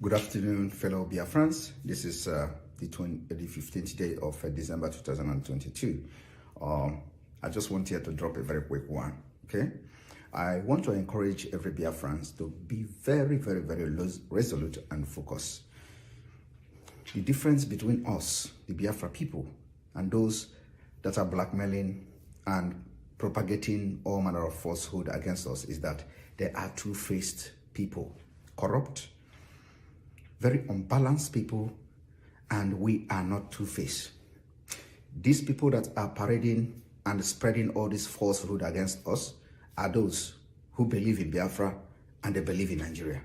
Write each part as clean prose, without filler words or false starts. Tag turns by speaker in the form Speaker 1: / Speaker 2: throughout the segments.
Speaker 1: Good afternoon, fellow Biafrans. This is the 15th day of December 2022. I just want here to drop a very quick one, okay? I want to encourage every Biafrans to be very, very, very resolute and focused. The difference between us, the Biafra people, and those that are blackmailing and propagating all manner of falsehood against us is that they are two-faced people, corrupt, very unbalanced people, and we are not two-faced. These people that are parading and spreading all this falsehood against us are those who believe in Biafra and they believe in Nigeria.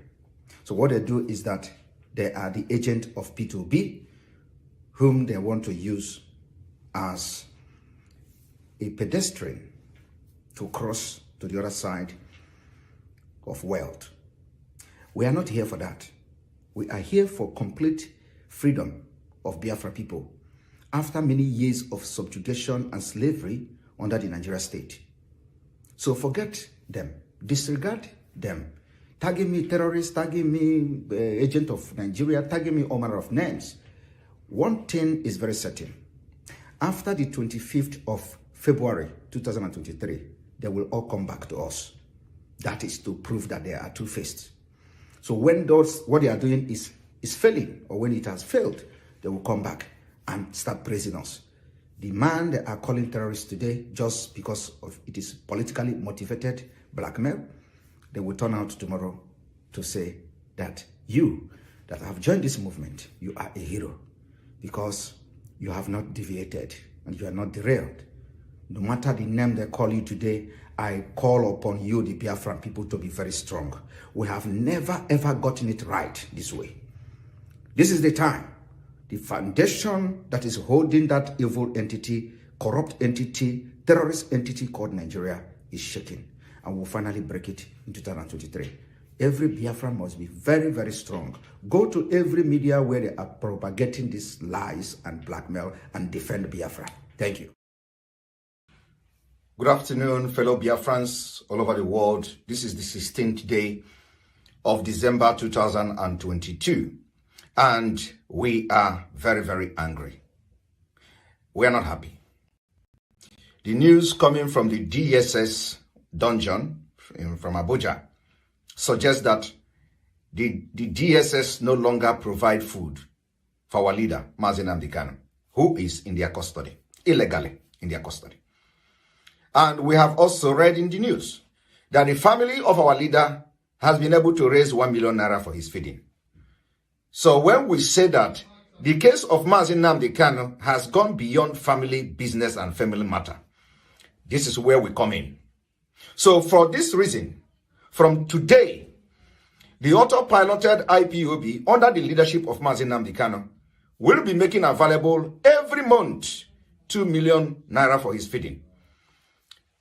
Speaker 1: So what they do is that they are the agent of P2B, whom they want to use as a pedestrian to cross to the other side of wealth. We are not here for that. We are here for complete freedom of Biafra people after many years of subjugation and slavery under the Nigeria state. So forget them, disregard them, tagging me terrorist, tagging me agent of Nigeria, tagging me all manner of names. One thing is very certain. After the 25th of February 2023, they will all come back to us. That is to prove that they are two-faced. So when what they are doing is failing, or when it has failed, they will come back and start praising us. The man they are calling terrorist today, just because of it is politically motivated blackmail, they will turn out tomorrow to say that you that have joined this movement, you are a hero because you have not deviated and you are not derailed. No matter the name they call you today, I call upon you, the Biafran people, to be very strong. We have never, ever gotten it right this way. This is the time. The foundation that is holding that evil entity, corrupt entity, terrorist entity called Nigeria is shaking. And we'll finally break it in 2023. Every Biafran must be very, very strong. Go to every media where they are propagating these lies and blackmail and defend Biafra. Thank you. Good afternoon, fellow Biafrans all over the world. This is the 16th day of December 2022. And we are very, very angry. We are not happy. The news coming from the DSS dungeon from Abuja suggests that the DSS no longer provide food for our leader, Mazi Nnamdi Kanu, who is in their custody, illegally in their custody. And we have also read in the news that the family of our leader has been able to raise 1 million naira for his feeding. So when we say that the case of Mazi Nnamdi Kanu has gone beyond family business and family matter, this is where we come in. So for this reason, from today, the auto-piloted IPOB under the leadership of Mazi Nnamdi Kanu will be making available every month 2 million naira for his feeding.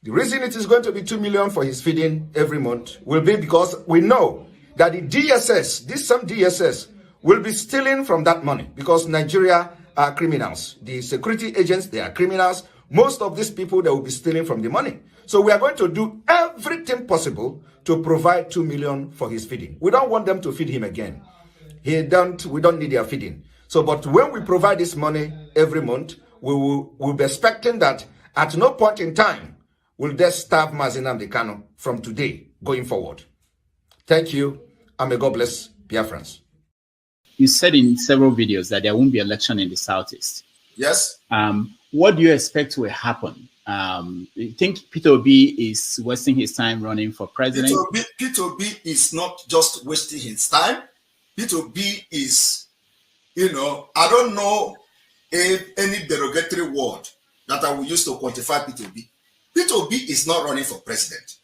Speaker 1: The reason it is going to be 2 million for his feeding every month will be because we know that the DSS, this some DSS, will be stealing from that money because Nigeria are criminals. The security agents, they are criminals. Most of these people, they will be stealing from the money. So we are going to do everything possible to provide 2 million for his feeding. We don't want them to feed him again. We don't need their feeding. So, but when we provide this money every month, we'll be expecting that at no point in time will they starve Mazi Nnamdi Kanu from today going forward. Thank you, and may God bless Biafrans.
Speaker 2: You said in several videos that there won't be election in the Southeast.
Speaker 3: Yes.
Speaker 2: What do you expect will happen? You think Peter Obi is wasting his time running for president?
Speaker 3: Peter Obi is not just wasting his time. Peter Obi is, I don't know any derogatory word that I will use to quantify Peter Obi. Peter Obi is not running for president.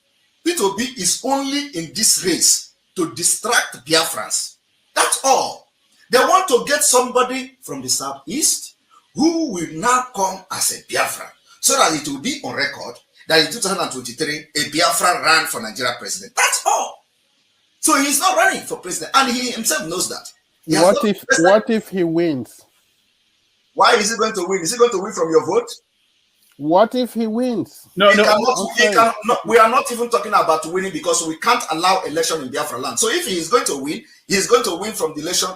Speaker 3: Peter Obi is only in this race to distract Biafrans. That's all. They want to get somebody from the Southeast who will now come as a Biafran, so that it will be on record that in 2023, a Biafran ran for Nigeria president. That's all. So he's not running for president, and he himself knows that.
Speaker 4: What if he wins?
Speaker 3: Why is he going to win? Is he going to win from your vote?
Speaker 4: What if he wins?
Speaker 2: No,
Speaker 3: He
Speaker 2: no.
Speaker 3: cannot, he can, no, we are not even talking about winning because we can't allow election in Biafra land. So if he is going to win, he is going to win from the election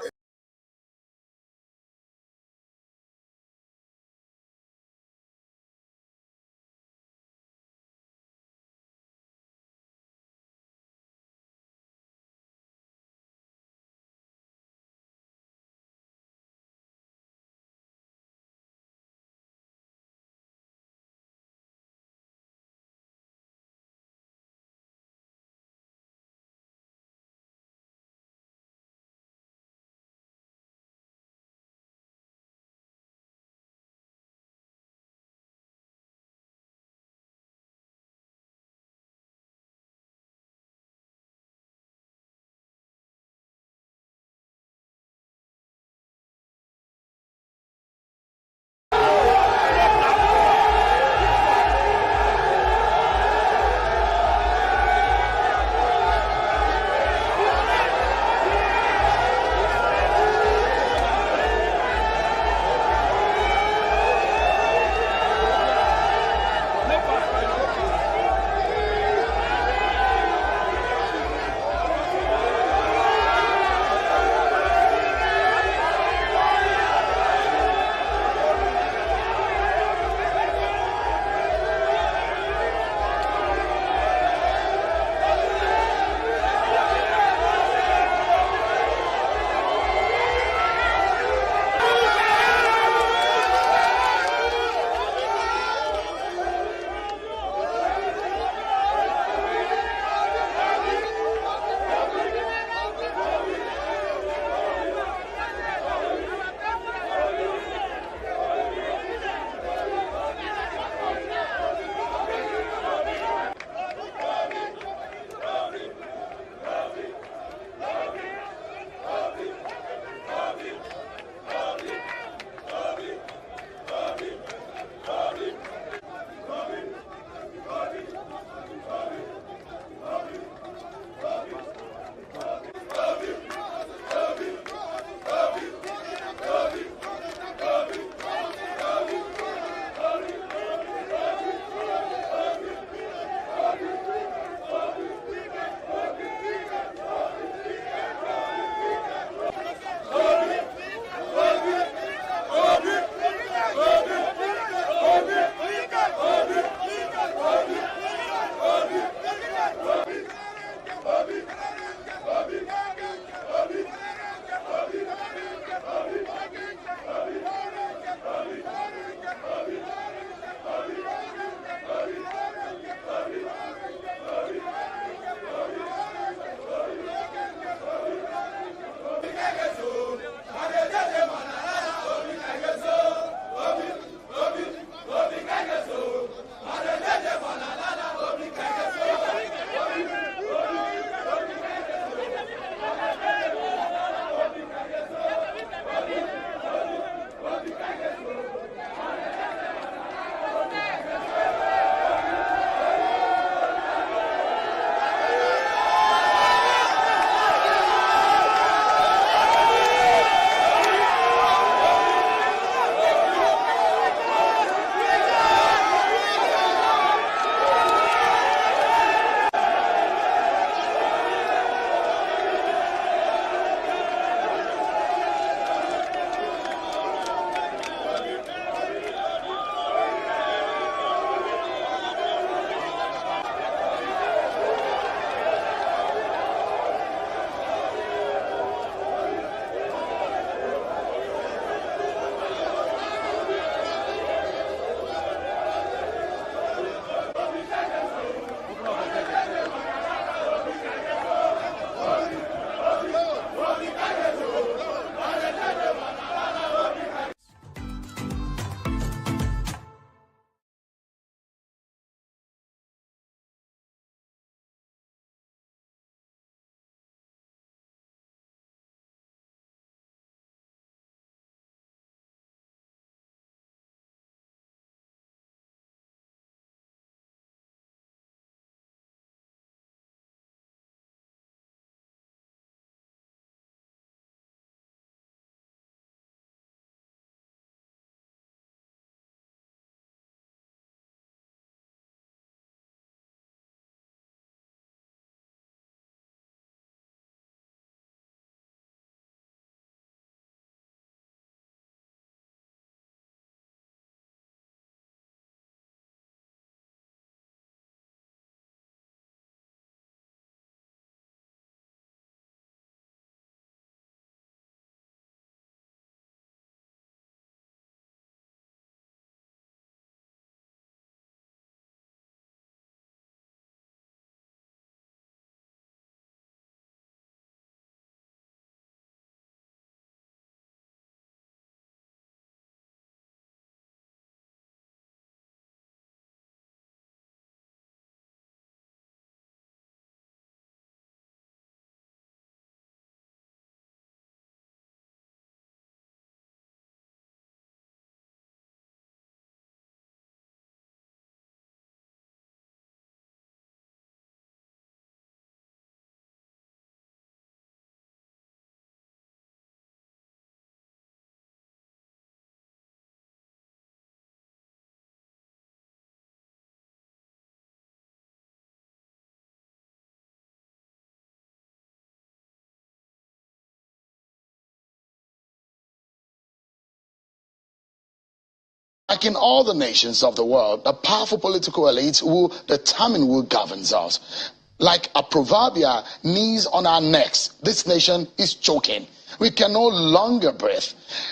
Speaker 4: Like in all the nations of the world, the powerful political elites will determine who governs us. Like a proverbial knees on our necks, this nation is choking. We can no longer breathe.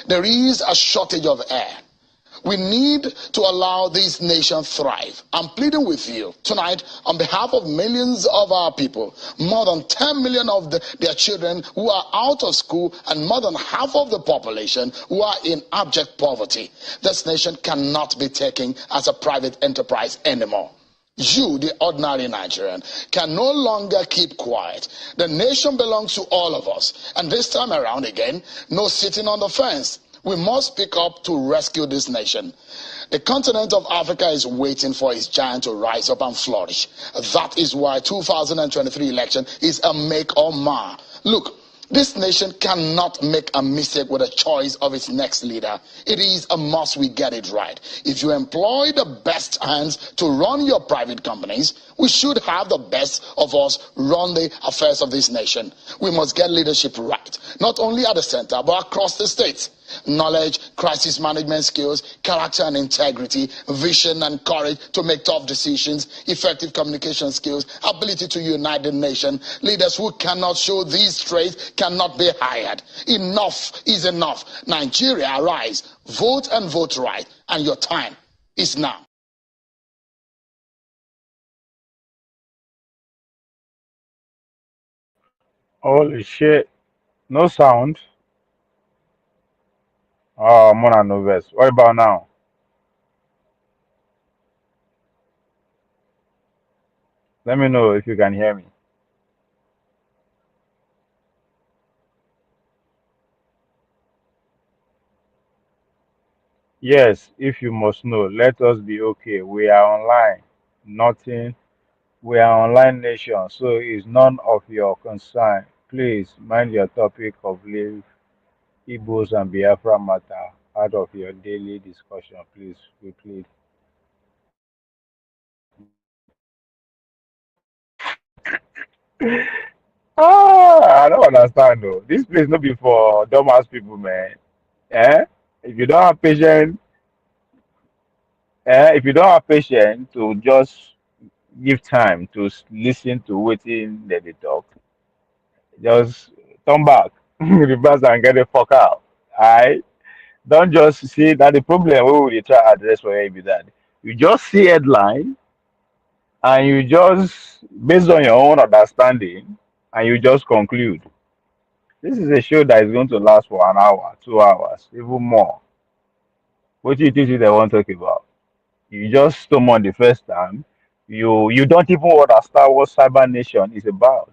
Speaker 4: There is a shortage of air. We need to allow this nation thrive. I'm pleading with you tonight on behalf of millions of our people, more than 10 million of their children who are out of school and more than half of the population who are in abject poverty. This nation cannot be taken as a private enterprise anymore. You, the ordinary Nigerian, can no longer keep quiet. The nation belongs to all of us. And this time around again, no sitting on the fence. We must speak up to rescue this nation. The continent of Africa is waiting for its giant to rise up and flourish. That is why 2023 election is a make or mar. Look, this nation cannot make a mistake with the choice of its next leader. It is a must we get it right. If you employ the best hands to run your private companies, we should have the best of us run the affairs of this nation. We must get leadership right, not only at the center, but across the states. Knowledge, crisis management skills, character and integrity, vision and courage to make tough decisions, effective communication skills, ability to unite the nation. Leaders who cannot show these traits cannot be hired. Enough is enough. Nigeria, arise. Vote and vote right. And your time is now.
Speaker 5: Holy shit. No sound. Oh, Mona Noves. What about now? Let me know if you can hear me. Yes, if you must know, let us be okay. We are online. Nothing. We are online nation, so it's none of your concern. Please mind your topic of leave Igbos and Biafra matter out of your daily discussion, please. We plead. I don't understand though. This place not be for dumbass people, man. Eh? If you don't have patience, if you don't have patience to just give time to listen to waiting that they talk, just turn back, reverse and get the fuck out. Alright? Don't just see that the problem we will try to address for you be that you just see headline and you just based on your own understanding and you just conclude. This is a show that is going to last for an hour, 2 hours, even more. What do you think they want to talk about? You just stumble the first time. You don't even understand what Cyber Nation is about,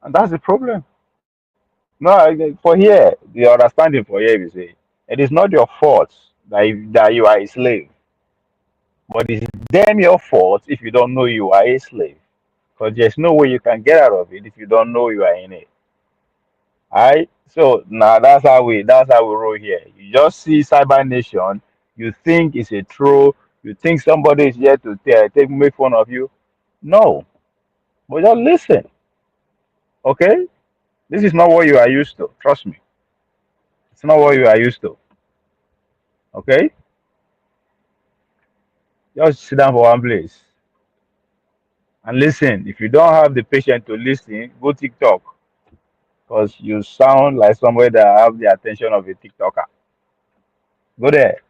Speaker 5: and that's the problem. No, for here, the understanding for here is it is not your fault that you are a slave, but it's damn your fault if you don't know you are a slave. Because there's no way you can get out of it if you don't know you are in it. Alright? So now that's how we roll here. You just see Cyber Nation, you think it's a troll, you think somebody is here to make fun of you. No. But just listen. Okay? This is not what you are used to. Trust me. It's not what you are used to. Okay? Just sit down for one place and listen. If you don't have the patience to listen, go TikTok. Because you sound like somebody that have the attention of a TikToker. Go there.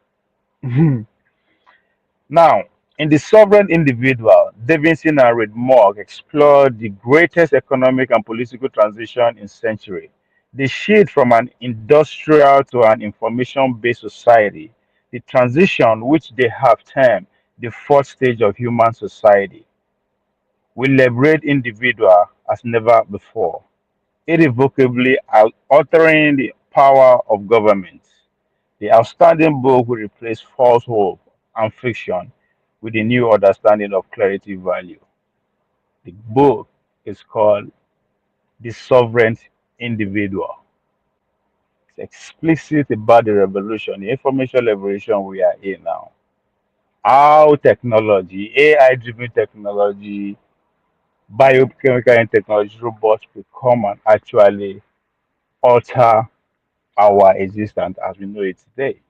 Speaker 5: Now, in The Sovereign Individual, Davidson and Reid Mogg explored the greatest economic and political transition in century, the shift from an industrial to an information-based society, the transition which they have termed the fourth stage of human society. We liberate individual as never before, irrevocably altering the power of government. The outstanding book will replace false hope and fiction with a new understanding of clarity value. The book is called The Sovereign Individual. It's explicit about the revolution, the information revolution we are in now. How technology, AI driven technology, biochemical and technology, robots become and actually alter our existence as we know it today.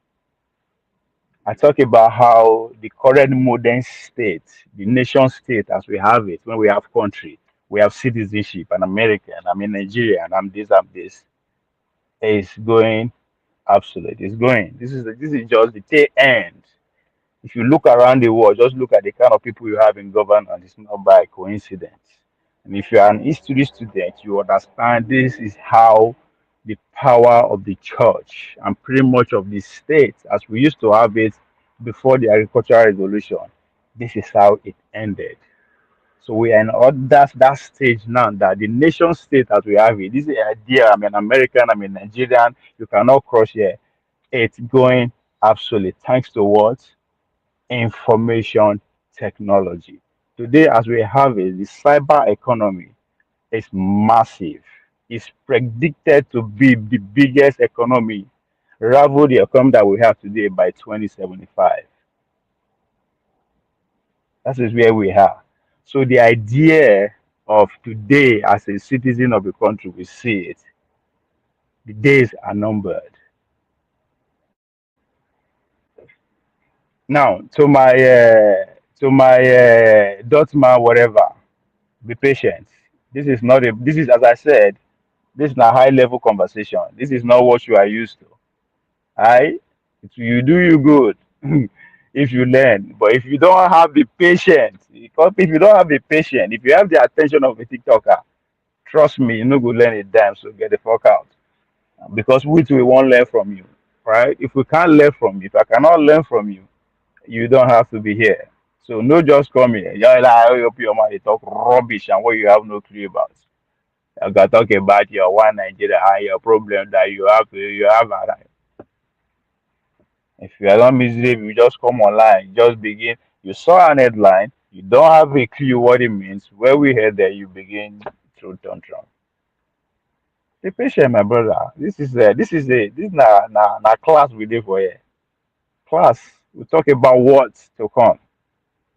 Speaker 5: I talk about how the current modern state, the nation state as we have it, when we have country, we have citizenship, an American, I'm in Nigeria, and I'm this, is going absolute. It's going. This is just the tail end. If you look around the world, just look at the kind of people you have in government. It's not by coincidence. And if you are an history student, you understand this is how the power of the church and pretty much of the state, as we used to have it before the agricultural revolution, this is how it ended. So we are in that stage now that the nation state as we have it, this is the idea. I'm an American, I'm a Nigerian, you cannot cross here. It's going absolutely thanks to what? Information technology. Today, as we have it, the cyber economy is massive. It's predicted to be the biggest economy, rival the economy that we have today by 2075. That is where we are. So the idea of today as a citizen of the country, we see it. The days are numbered. Now, to my Dotman, whatever, be patient. This is, as I said, this is a high level conversation. This is not what you are used to. I you do you good if you learn. But if you don't have the patience, because if you don't have the patience, if you have the attention of a TikToker, trust me, you no go learn a dime, so get the fuck out. Because we won't learn from you. Right? If we can't learn from you, if I cannot learn from you, you don't have to be here. So no just come here. Yeah, like, I hope your man they talk rubbish and what you have no clue about. I got talk about your one Nigeria and your problem that you have. If you are not miserable, you just come online, just begin. You saw an headline, you don't have a clue what it means. Where we head there, you begin through tantrum. Be patient, my brother. This is na class we did for here. Class. We talk about what's to come.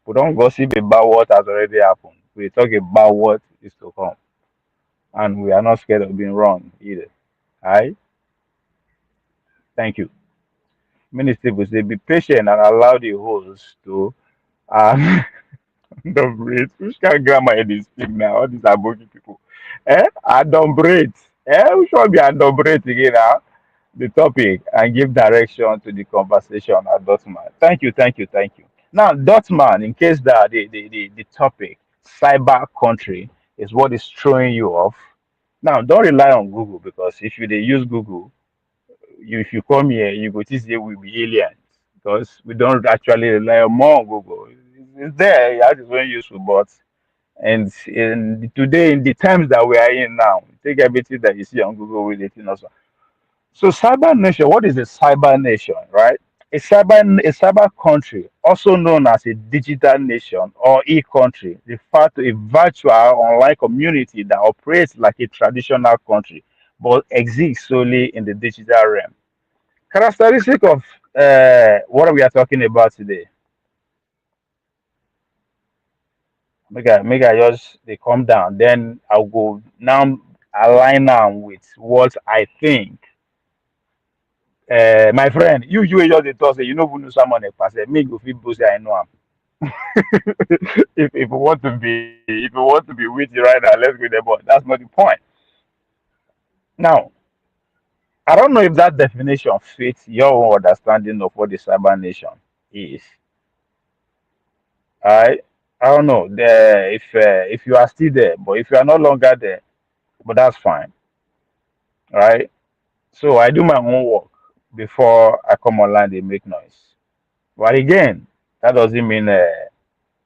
Speaker 5: We don't gossip about what has already happened. We talk about what is to come. And we are not scared of being wrong either. Alright? Thank you. Minister will say be patient and allow the host to adumbrate. Which kind of grammar is this speak now? All these Aboki people. Adumbrate. We should be adumbrate again now. The topic and give direction to the conversation at Dotman. Thank you. Now, Dotman, in case that the topic, cyber country, is what is throwing you off. Now, don't rely on Google because if you they use Google, if you come here, you go to say we be aliens because we don't actually rely on more on Google. It's there, yeah, it's very useful, but and today in the times that we are in now, take everything that you see on Google with it, so cyber nation, what is a cyber nation, right? A cyber country, also known as a digital nation or e-country, refers to a virtual online community that operates like a traditional country, but exists solely in the digital realm. Characteristic of what we are talking about today. Make I just they come down. Then I'll go now align now with what I think. My friend, you just dey talk say you no even know someone like pass. Me go fit boast say I know him. If you want to be witty right now, let's go there. But that's not the point. Now, I don't know if that definition fits your own understanding of what the cyber nation is. I I don't know if you are still there, but if you are no longer there, but that's fine, right? So I do my own work before I come online. They make noise, but again, that doesn't mean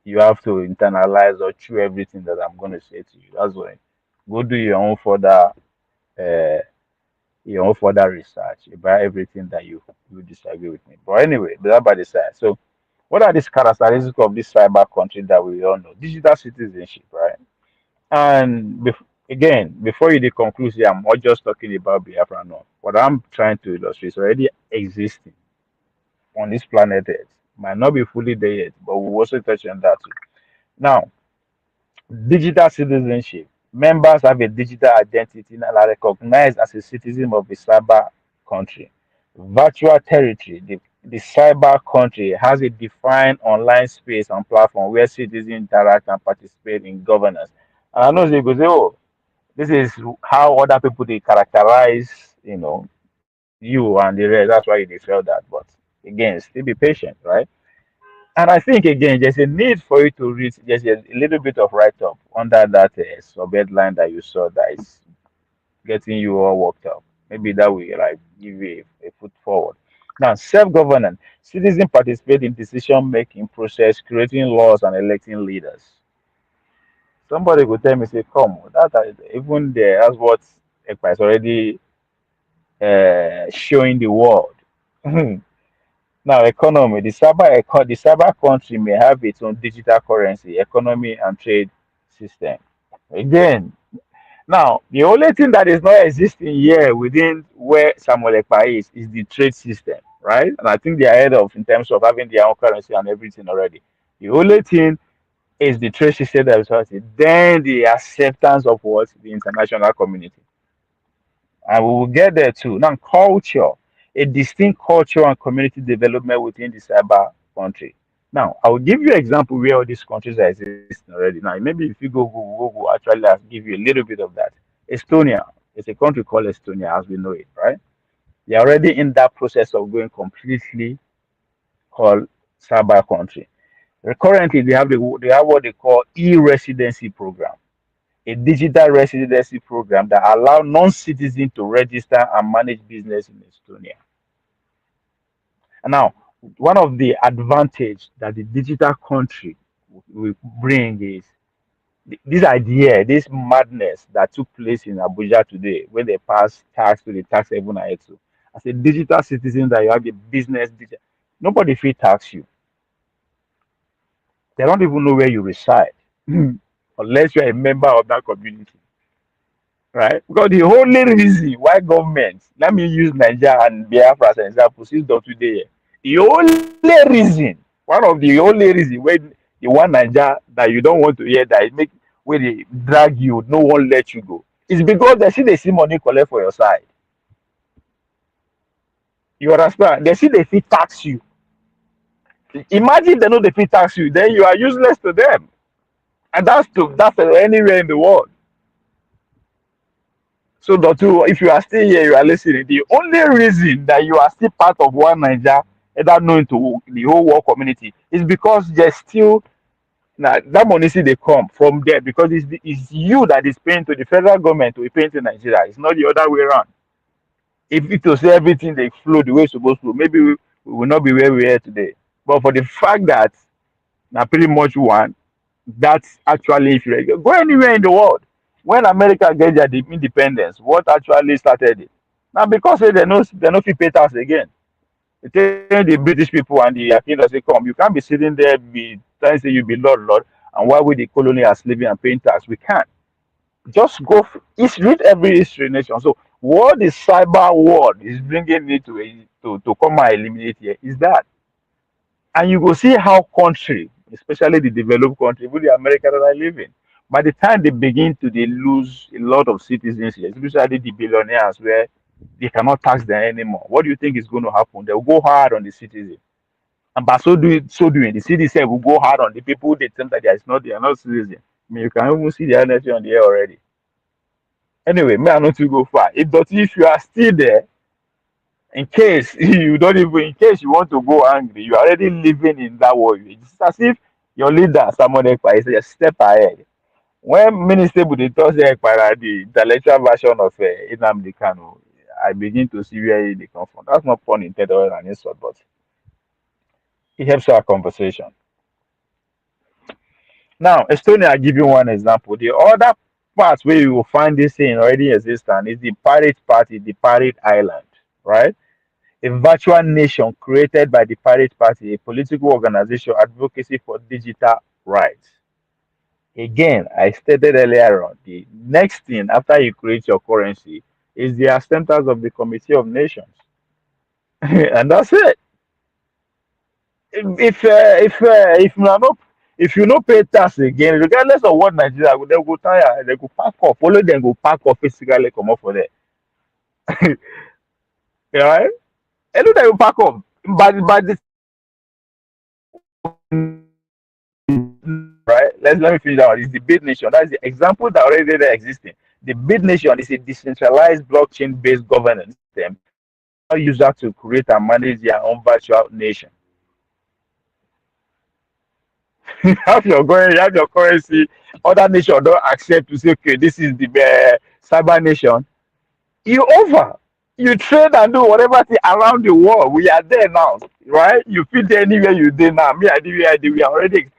Speaker 5: you have to internalize or chew everything that I'm going to say to you. That's why go do uh, your own further research about everything that you disagree with me. But anyway, that by the side. So, what are these characteristics of this cyber country that we all know? Digital citizenship, right? And again, before you conclude here, I'm not just talking about Biafra. No, what I'm trying to illustrate is already existing on this planet Earth. Might not be fully there yet, but we'll also touch on that too. Now, digital citizenship. Members have a digital identity and are recognized as a citizen of a cyber country. Virtual territory. the cyber country has a defined online space and platform where citizens interact and participate in governance. And I know they go say, oh, this is how other people they characterize, you and the rest. That's why they felt that. But again, still be patient, right? And I think again, there's a need for you to read. There's a little bit of write up under that sub headline that you saw that is getting you all worked up. Maybe that will like give you a foot forward. Now, self-governance. Citizens participate in decision-making process, creating laws and electing leaders. Somebody could tell me, say, come, even there, that's what ECPA is already showing the world. Now, economy. The cyber country may have its own digital currency, economy, and trade system. Again, now, the only thing that is not existing here within where Samuel Ekpa is the trade system, right? And I think they are ahead of in terms of having their own currency and everything already. The only thing is the trade system that is sorted. Then the acceptance of what the international community. And we will get there too. Now, culture, a distinct culture and community development within the cyber country. Now, I will give you an example where all these countries are existing already. Now, maybe if you go Google, actually, I'll give you a little bit of that. Estonia is a country called Estonia, as we know it, right? They're already in that process of going completely called cyber country. Currently, they have what they call e-residency program, a digital residency program that allow non-citizens to register and manage business in Estonia. And now, one of the advantage that the digital country will bring is this idea, this madness that took place in Abuja today, when they passed tax to the tax haven and exo. As a digital citizen, that you have a business, nobody feel tax you. They don't even know where you reside, unless you're a member of that community, right? Because the only reason why government, let me use Nigeria and Biafra as an example, since today, the only reason, one of the only reason when the one Nigeria that you don't want to hear that it make where they drag you, no one let you go. It's because they see money collect for your side. You understand? They see they fit tax you. Imagine they know they fit tax you, then you are useless to them. And that's anywhere in the world. So, Dr. If you are still here, you are listening. The only reason that you are still part of one Niger, either known to the whole world community, is because there's still now that money see they come from there because it's you that is paying to the federal government to be paying to Nigeria. It's not the other way around. If it was everything they flow the way it's supposed to, maybe we will not be where we are today. But for the fact that now pretty much one, that's actually if you go anywhere in the world. When America get their independence, what actually started it? Now because they no fit pay tax again. They tell the British people and the kingdom say, come, you can't be sitting there be trying to say you be Lord, and why would the colony are living and paying tax? We can't. Just go, read every history nation. So what the cyber world is bringing me to come and eliminate here is that. And you go see how country, especially the developed country, with the America that I live in, by the time they begin to they lose a lot of citizens here, especially the billionaires where they cannot tax them anymore. What do you think is going to happen? They'll go hard on the citizens. And by so doing, the citizens will go hard on the people they think that they are not citizens. I mean, you can even see the energy on the air already. Anyway, may I not to go far. If you are still there, in case you don't even, in case you want to go angry, you are already living in that world. It's as if your leader, someone Ekpa, is a step ahead. When Minister Budito said the intellectual version of Nnamdi Kanu, I begin to see where they come from. That's not pun intended or an insult, but it helps our conversation. Now, Estonia, I give you one example. The other part where you will find this thing already existing is the Pirate Party, the Pirate Island, right? A virtual nation created by the Pirate Party, a political organization advocacy for digital rights. Again, I stated earlier on, the next thing after you create your currency is the acceptance of the Committee of Nations. And that's it. If you no pay tax again, regardless of what Nigeria, they go tire, they go pack up, follow them go pack up physically come up for there. Right? And look, they will pack up. but the right. Let me finish that one. It's the big nation. That's the example that already there existing. The big nation is a decentralized blockchain-based governance system that allows users to create and manage their own virtual nation. You have your currency. Other nation don't accept to say, okay, this is the cyber nation. You over. You trade and do whatever thing around the world. We are there now, right? You fit anywhere you did now. Me, I did where I did. We are already.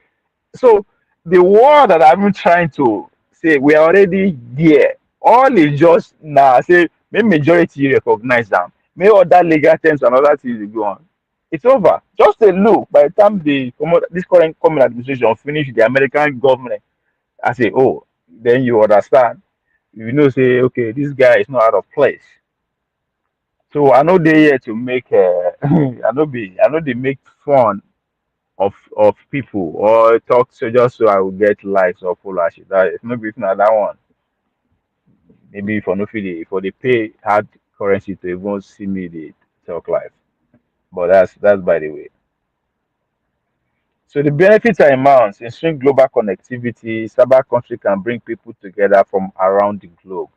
Speaker 5: So the war that I'm even trying to say, we are already there. All is just now. Say, may majority recognize them. May other legal terms and other things go on. It's over. Just a look. By the time this current coming administration finish the American government, I say, oh, then you understand. You know, say, okay, this guy is not out of place. So I know they here to make I know they make fun of people or talk so just so I will get likes or followership. That is maybe if not that one. Maybe for no fee for they pay hard currency to even see me the talk live. But that's by the way. So the benefits are immense. Ensuring global connectivity, cyber country can bring people together from around the globe.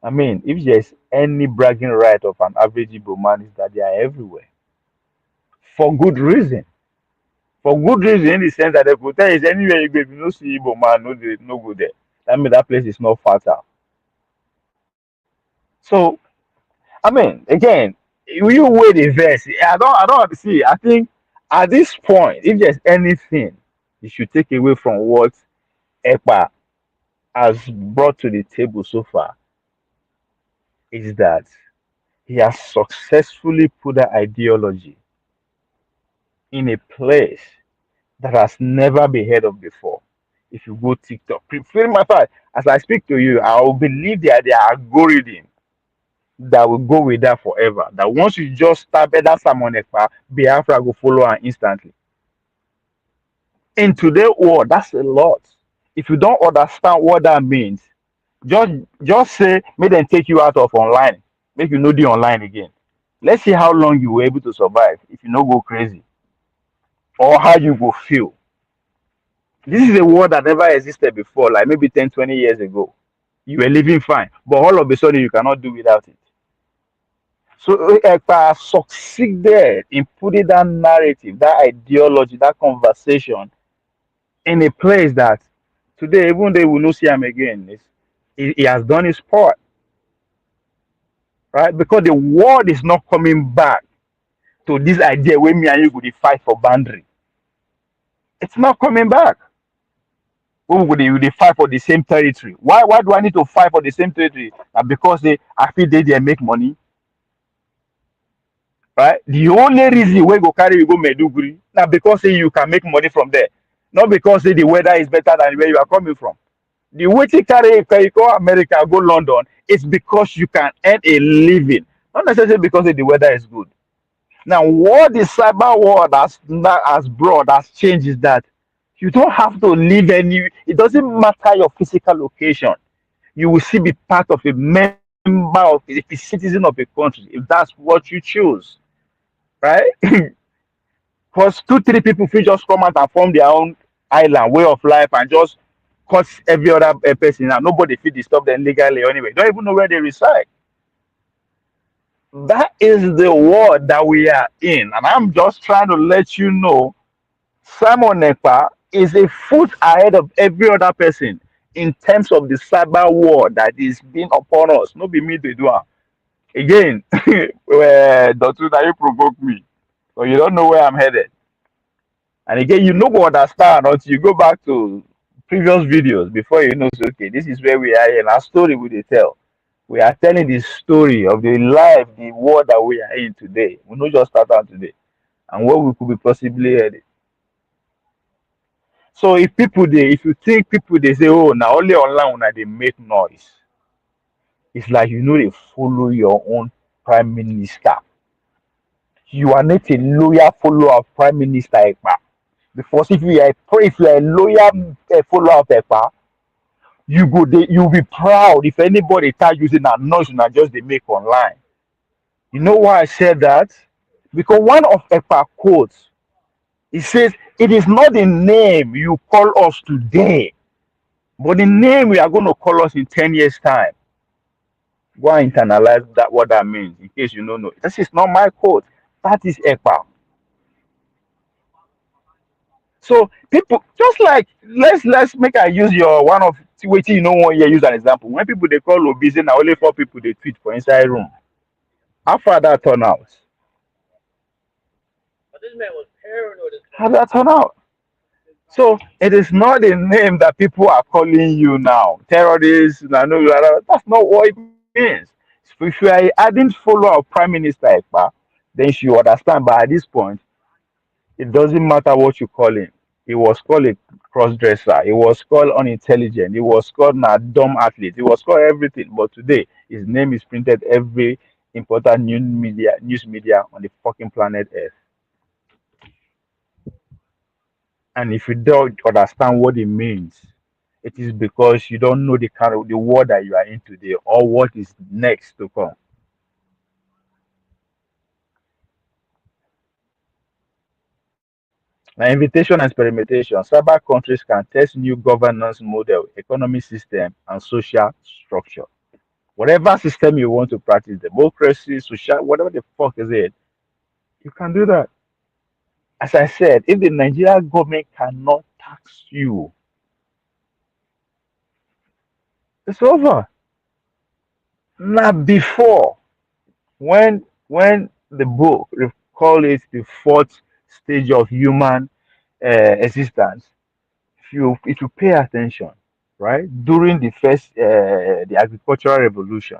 Speaker 5: I mean, if there's any bragging right of an average Igbo man is that they are everywhere. For good reason. For good reason in the sense that the hotel is anywhere you go, if you no see Igbo man, no go there. That means that place is not fertile. So I mean, again, you weigh the verse. I don't see. I think at this point, if there's anything you should take away from what EPA has brought to the table so far, is that he has successfully put that ideology in a place that has never been heard of before. If you go TikTok, pretty much as I speak to you, I will believe that the algorithm that will go with that forever. That once you just start that Simon Ekpa, Biafra will follow her instantly. In today's world, that's a lot. If you don't understand what that means, just say, make them take you out of online, make you know the online again. Let's see how long you were able to survive if you don't go crazy, or how you will feel. This is a world that never existed before, like maybe 10, 20 years ago. You were living fine, but all of a sudden you cannot do without it. So Ekpa succeeded in putting that narrative, that ideology, that conversation in a place that today, even though we will not see him again, he has done his part, right? Because the world is not coming back to this idea where me and you would fight for boundary. It's not coming back. We would fight for the same territory. Why do I need to fight for the same territory? Because I feel they make money. Right? The only reason we go carry you go Meduguri now because you can make money from there, not because the weather is better than where you are coming from. The way to carry you go America, go London, it's because you can earn a living, not necessarily because the weather is good. Now, what the cyber world has brought, has changed is that you don't have to live any. It doesn't matter your physical location. You will still be part of a member of a citizen of a country if that's what you choose. Right? Because 2, 3 people feel just come out and form their own island, way of life, and just cut every other person out. Nobody feel disturb them legally anyway. Don't even know where they reside. That is the world that we are in. And I'm just trying to let you know Simon Ekpa is a foot ahead of every other person in terms of the cyber war that is being upon us. No be me to do it. Again, Dr. Now you provoke me. So you don't know where I'm headed. And again, you know what understand until you go back to previous videos before you know, so, okay, this is where we are in our story we tell. We are telling the story of the life, the world that we are in today. We not just start out today. And what we could be possibly headed. So if you think people they say, oh, now only online when they make noise, it's like they follow your own prime minister. You are not a loyal follower of Prime Minister Ekpa. Because if you are a loyal follower of Ekpa, you'll be proud if anybody start using that noise and just they make online. You know why I said that? Because one of Ekpa quotes, it says, "It is not the name you call us today, but the name we are going to call us in 10 years' time." Go and internalize that what that means in case you don't know. This is not my quote. That is Ekpa. So people just like let's make I use your one of waiting you know 1 year use an example. When people they call obese now only 4 people they tweet for inside room. How far that turn out? How that turn out? So it is not a name that people are calling you now. Terrorists, I know you are- that's not what it means. If you are adding follower of Prime Minister Ekpa, then you should understand. But at this point, it doesn't matter what you call him. He was called a cross-dresser. He was called unintelligent. He was called a dumb athlete. He was called everything. But today, his name is printed every important news media on the fucking planet Earth. And if you don't understand what it means, it is because you don't know the kind of the world that you are in today or what is next to come. Now, invitation and experimentation. Cyber countries can test new governance model, economic system, and social structure. Whatever system you want to practice, democracy, social, whatever the fuck is it, you can do that. As I said, if the Nigerian government cannot tax you, it's over. Now, before, when the book we call it the fourth stage of human existence, if you pay attention, right, during the first the agricultural revolution,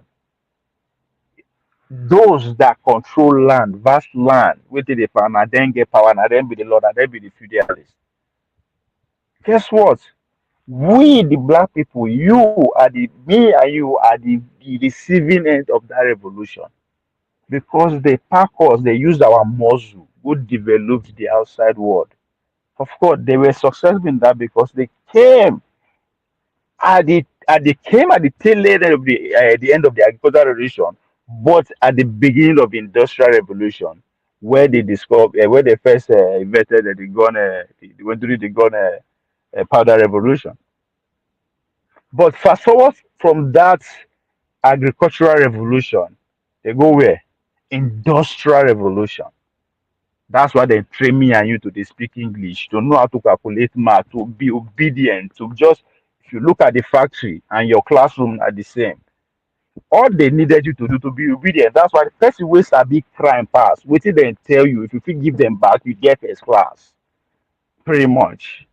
Speaker 5: those that control land, vast land, waiting the power, and then get power, and then be the lord, and then be the feudalists. Guess what? We, the black people, you are the me and you are the receiving end of that revolution because they pack us, they used our muscle, who developed the outside world. Of course, they were successful in that because they came they came at the tail end of the end of the agricultural revolution, but at the beginning of the industrial revolution, where they discovered where they first invented the gun, they went through the gun powder revolution. But fast forward from that agricultural revolution, they go where? Industrial revolution. That's why they train me and you to dey speak English, to know how to calculate math, to be obedient, to just if you look at the factory and your classroom are the same. All they needed you to do to be obedient. That's why the person wey sabi crime pass, wetin dem tell you, if you fit give them back, you get first class. Pretty much.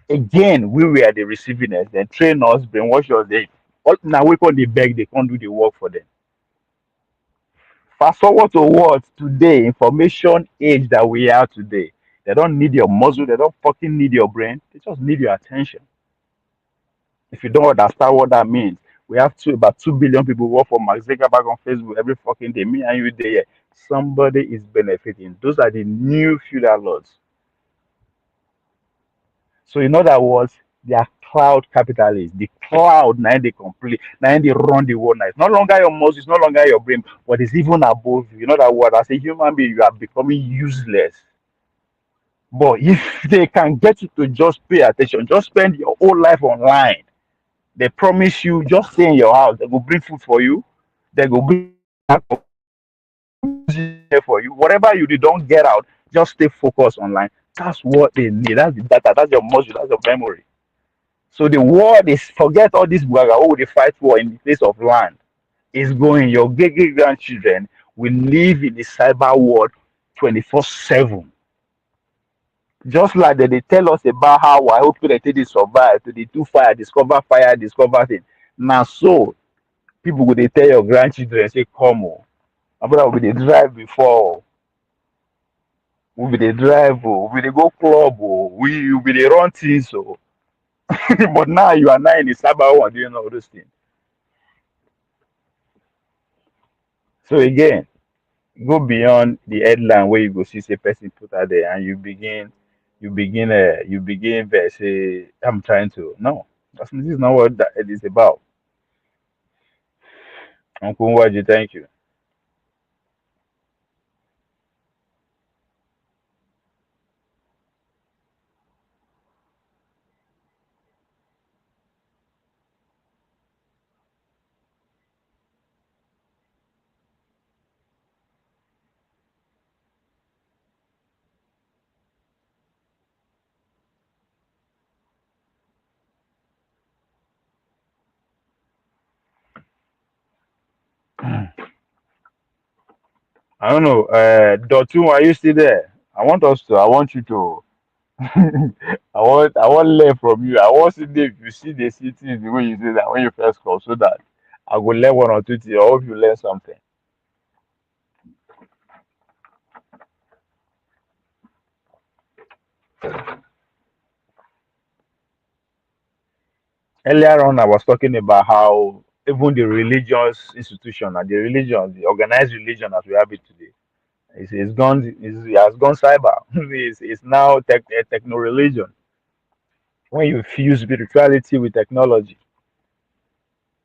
Speaker 5: Again, we were the receiving end. Dem train us, brainwash us, they now we come dey beg, they can't do the work for them. Fast forward to what today, information age that we are today. They don't need your muscle, they don't fucking need your brain, they just need your attention. If you don't understand what that means, we have about 2 billion people work for Mark Zuckerberg on Facebook every fucking day. Me and you there. Somebody is benefiting. Those are the new feudal lords. So in other words, they are cloud capitalists. The cloud now they complete, now they run the world now. It's no longer your muscle, it's no longer your brain, but it's even above you. In other words, as a human being, you are becoming useless. But if they can get you to just pay attention, just spend your whole life online, they promise you just stay in your house. They will bring food for you. They will bring here for you. Whatever you do, don't get out. Just stay focused online. That's what they need. That's the data. That's your muscle. That's your memory. So the world is forget all this waga. Oh, they fight for in the place of land. Is going. Your great grandchildren will live in the cyber world 24/7. Just like they tell us about how I hope they take this survive to the do fire, discover thing. Now so people will they tell your grandchildren say come on. My brother will be the drive before. We be the drive, oh, we dey go club, oh, we be the run things, oh. But now you are now in the cyber world doing all those things. So again, go beyond the headline where you go see say person put out there and you begin say I'm trying to no. This is not what that it is about. Uncle Waji, thank you. I don't know. Dotun, are you still there? I want you to I want learn from you. I want to see if you see the cities the way you say that when you first come, so that I will learn one or two things. I hope you learn something. Earlier on, I was talking about how even the religious institution and the religion, the organized religion as we have it today, it has gone cyber. It's now a techno religion. When you fuse spirituality with technology,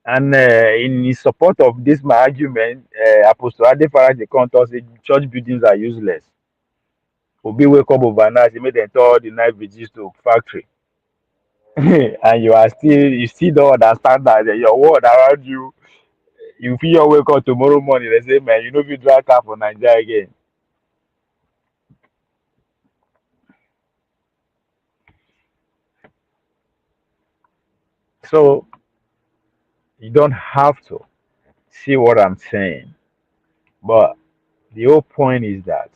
Speaker 5: and in support of this my argument, Apostle Adefarage Contos say church buildings are useless. Obi wake up overnight, he made them all the night vigils to factory. And you still don't understand that your world around you. You feel your wake up tomorrow morning, they say, man, you know if you drive car for Nigeria again. So you don't have to see what I'm saying. But the whole point is that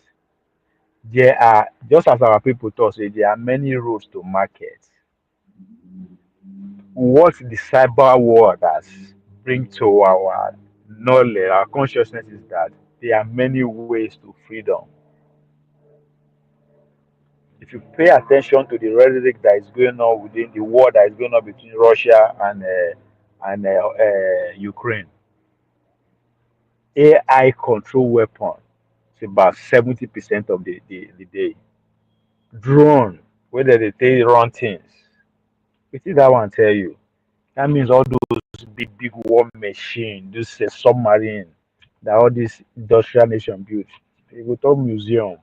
Speaker 5: there are, just as our people talk, say there are many roads to market. What the cyber world has bring to our knowledge, our consciousness is that there are many ways to freedom. If you pay attention to the rhetoric that is going on within the war that is going on between Russia and Ukraine, AI control weapon is about 70% of the day. Drone, whether they take run things, what did that one tell you? That means all those big war machine, this submarine that all this industrial nation built. You go to museum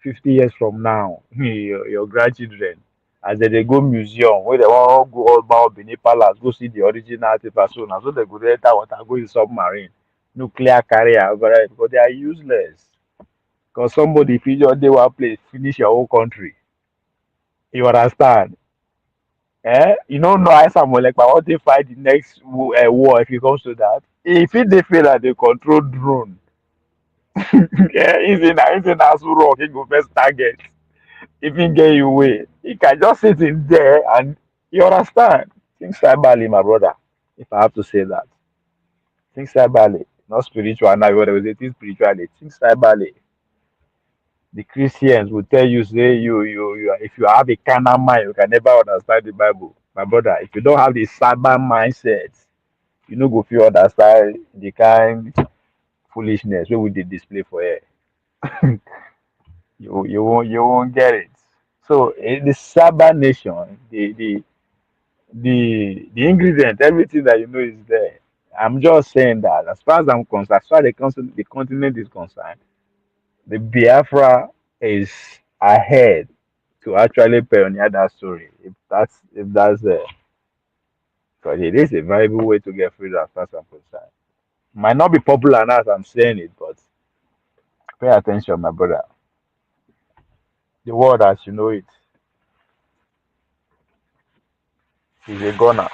Speaker 5: 50 years from now, your grandchildren, as they go museum, where they want go all about Benin Palace, go see the original artifact. So now, so they go enter water, go in submarine, nuclear carrier, over there, because they are useless. Because somebody, if you just day one place, finish your whole country. You understand? You don't know how Samuel like, but what they fight the next war if it comes to that. If it they feel that they control drone, yeah, he's in Asu Rock, he go first target. If he get you away, he can just sit in there and you understand. Think cyberly, my brother. If I have to say that, think cyberly, not spiritual. Now, what I was saying, spiritually. Think cyberly. The Christians will tell you, say if you have a carnal mind, you can never understand the Bible. My brother, if you don't have the cyber mindset, you no go fit understand the kind foolishness wey we dey display for here. You won't get it. So in the cyber nation, the ingredient, everything that you know is there. I'm just saying that as far as I'm concerned, as far as the continent is concerned, the Biafra is ahead to actually pioneer that story. If that's because it is a viable way to get freedom as far as I'm concerned. Might not be popular now as I'm saying it, but pay attention, my brother. The world as you know it is a goner.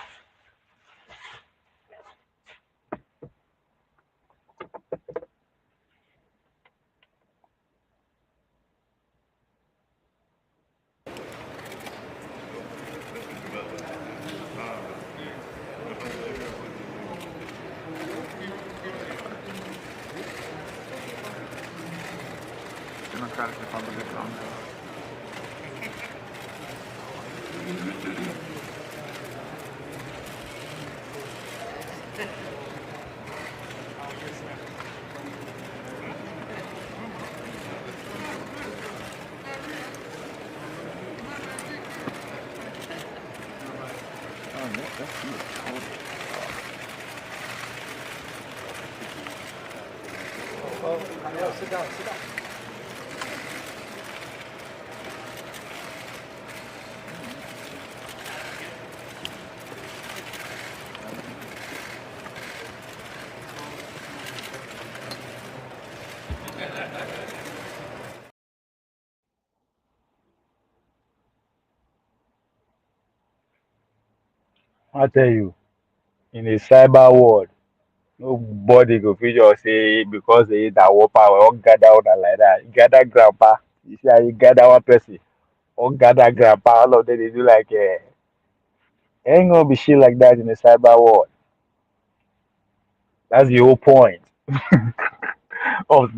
Speaker 5: I tell you, in a cyber world, Nobody go fit just say because they that war power or gather out like that. Gather grandpa. You see how you gather one person or gather grandpa. All of them they do like ain't gonna be shit like that in the cyber world. That's the whole point of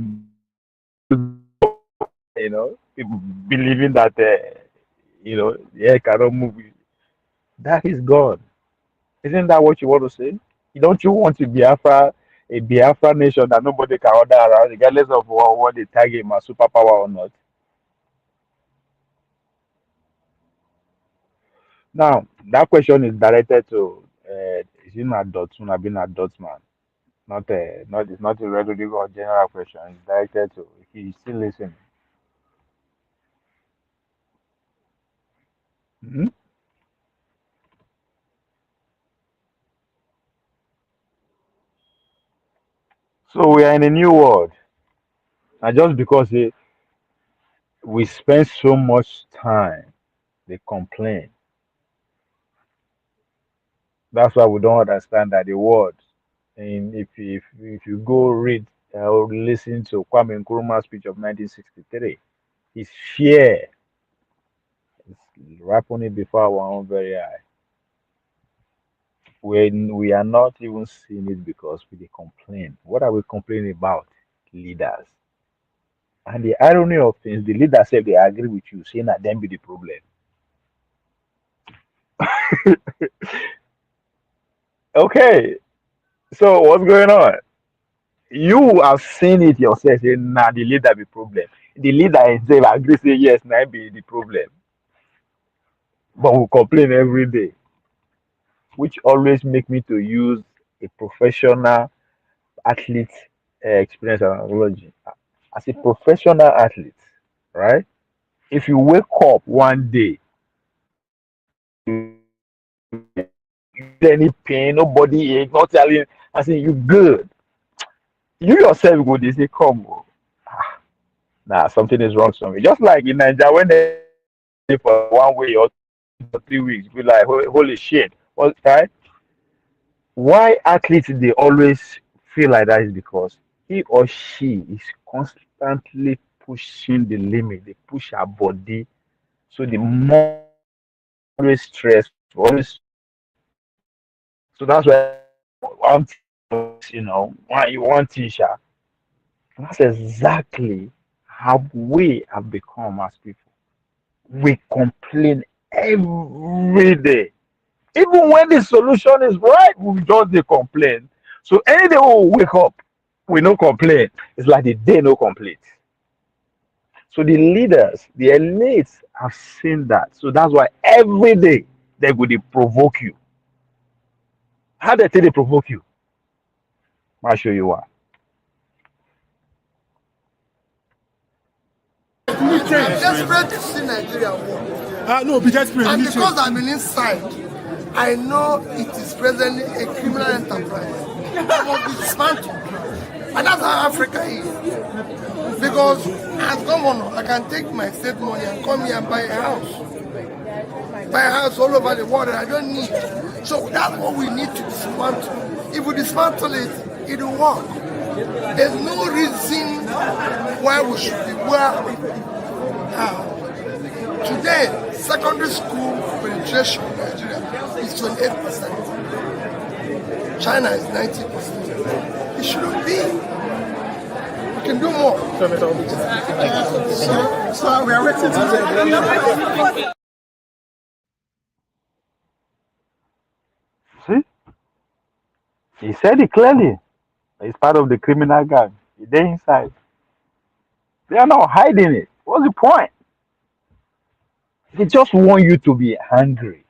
Speaker 5: people believing that the air cannot move. That is God. Isn't that what you want to say? Don't you want to Biafra, a Biafra nation that nobody can order around, regardless of what they tag him as superpower or not? Now, that question is directed to is it not Dotun? I've been a Dotman. Not it's not a regular or general question. It's directed to if he's still listening. Mhm. So we are in a new world, and just because we spend so much time, they complain. That's why we don't understand that the world. And if you go read or listen to Kwame Nkrumah's speech of 1963, his fear is happening before our own very eye. When we are not even seeing it because we dey complain. What are we complaining about? Leaders. And the irony of things, the leaders say they agree with you, saying that them be the problem. Okay, so what's going on? You have seen it yourself, say, nah, the leader be problem. The leader himself agree, say, yes, nah, be the problem. But we complain every day, which always make me to use a professional athlete experience and analogy. As a professional athlete, right? If you wake up one day, any pain, nobody ache, not telling, I say you good. You yourself go, they say, come, oh, nah, something is wrong somewhere. Just like in Nigeria, when they for 1 week or 3 weeks, be like, holy shit, what, right? Why athletes they always feel like that is because he or she is constantly pushing the limit. They push our body, so the more always stress, always. So that's why one, why you want teacher. That's exactly how we have become as people. We complain every day. Even when the solution is right, we just dey complain. So any day we wake up, we no complain. It's like the day no complete. So the leaders, the elites have seen that. So that's why every day they go dey provoke you. How they take they provoke you? I'll show you why.
Speaker 6: I'm desperate to see Nigeria won. No, be desperate. And because I've been inside, I know it is presently a criminal enterprise. I must be dismantled. And that's how Africa is. Because as governor, I can take my state money and come here and buy a house. Buy a house all over the world that I don't need. So that's what we need to dismantle. If we dismantle it, it will work. There's no reason why we should be where we are. Today, secondary school penetration in Nigeria is 28%. China is 90%. It shouldn't be. We can do more. So we are waiting to
Speaker 5: See, he said it clearly. It's part of the criminal gang. They're inside. They are not hiding it. What's the point? They just want you to be angry,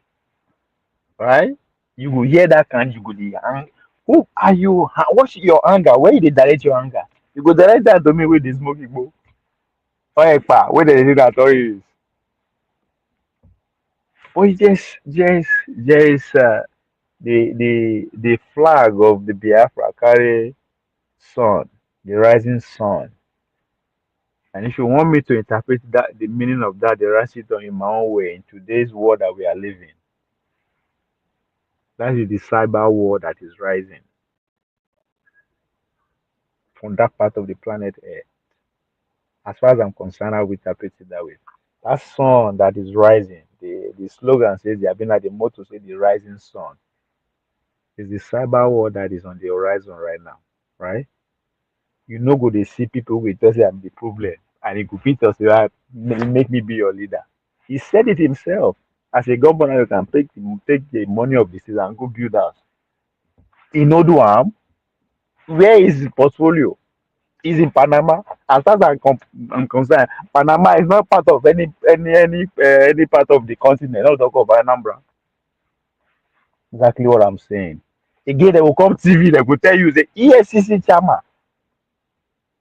Speaker 5: right? You will hear that kind, you go be angry. Who are you? What's your anger? Where you dey direct your anger? You go direct that to me with the smoke Igbo. Where they do that is. But it's just the flag of the Biafra carry sun, the rising sun. And if you want me to interpret that the meaning of that, the write it on in my own way in today's world that we are living. That is the cyber war that is rising. from that part of the planet Earth. As far as I'm concerned, I will interpret it that way. That sun that is rising, the slogan says, the motto says the rising sun is the cyber war that is on the horizon right now, right? You know, go they see people with us and the problem, and he could beat us, make me be your leader. He said it himself. As a governor, you can take the money of the city and go build house. In Oduam, where is his portfolio? Is in Panama. As far as I'm concerned, Panama is not part of any part of the continent. Not talk of Anambra. Exactly what I'm saying. Again, they will come TV. They will tell you the EFCC chairman.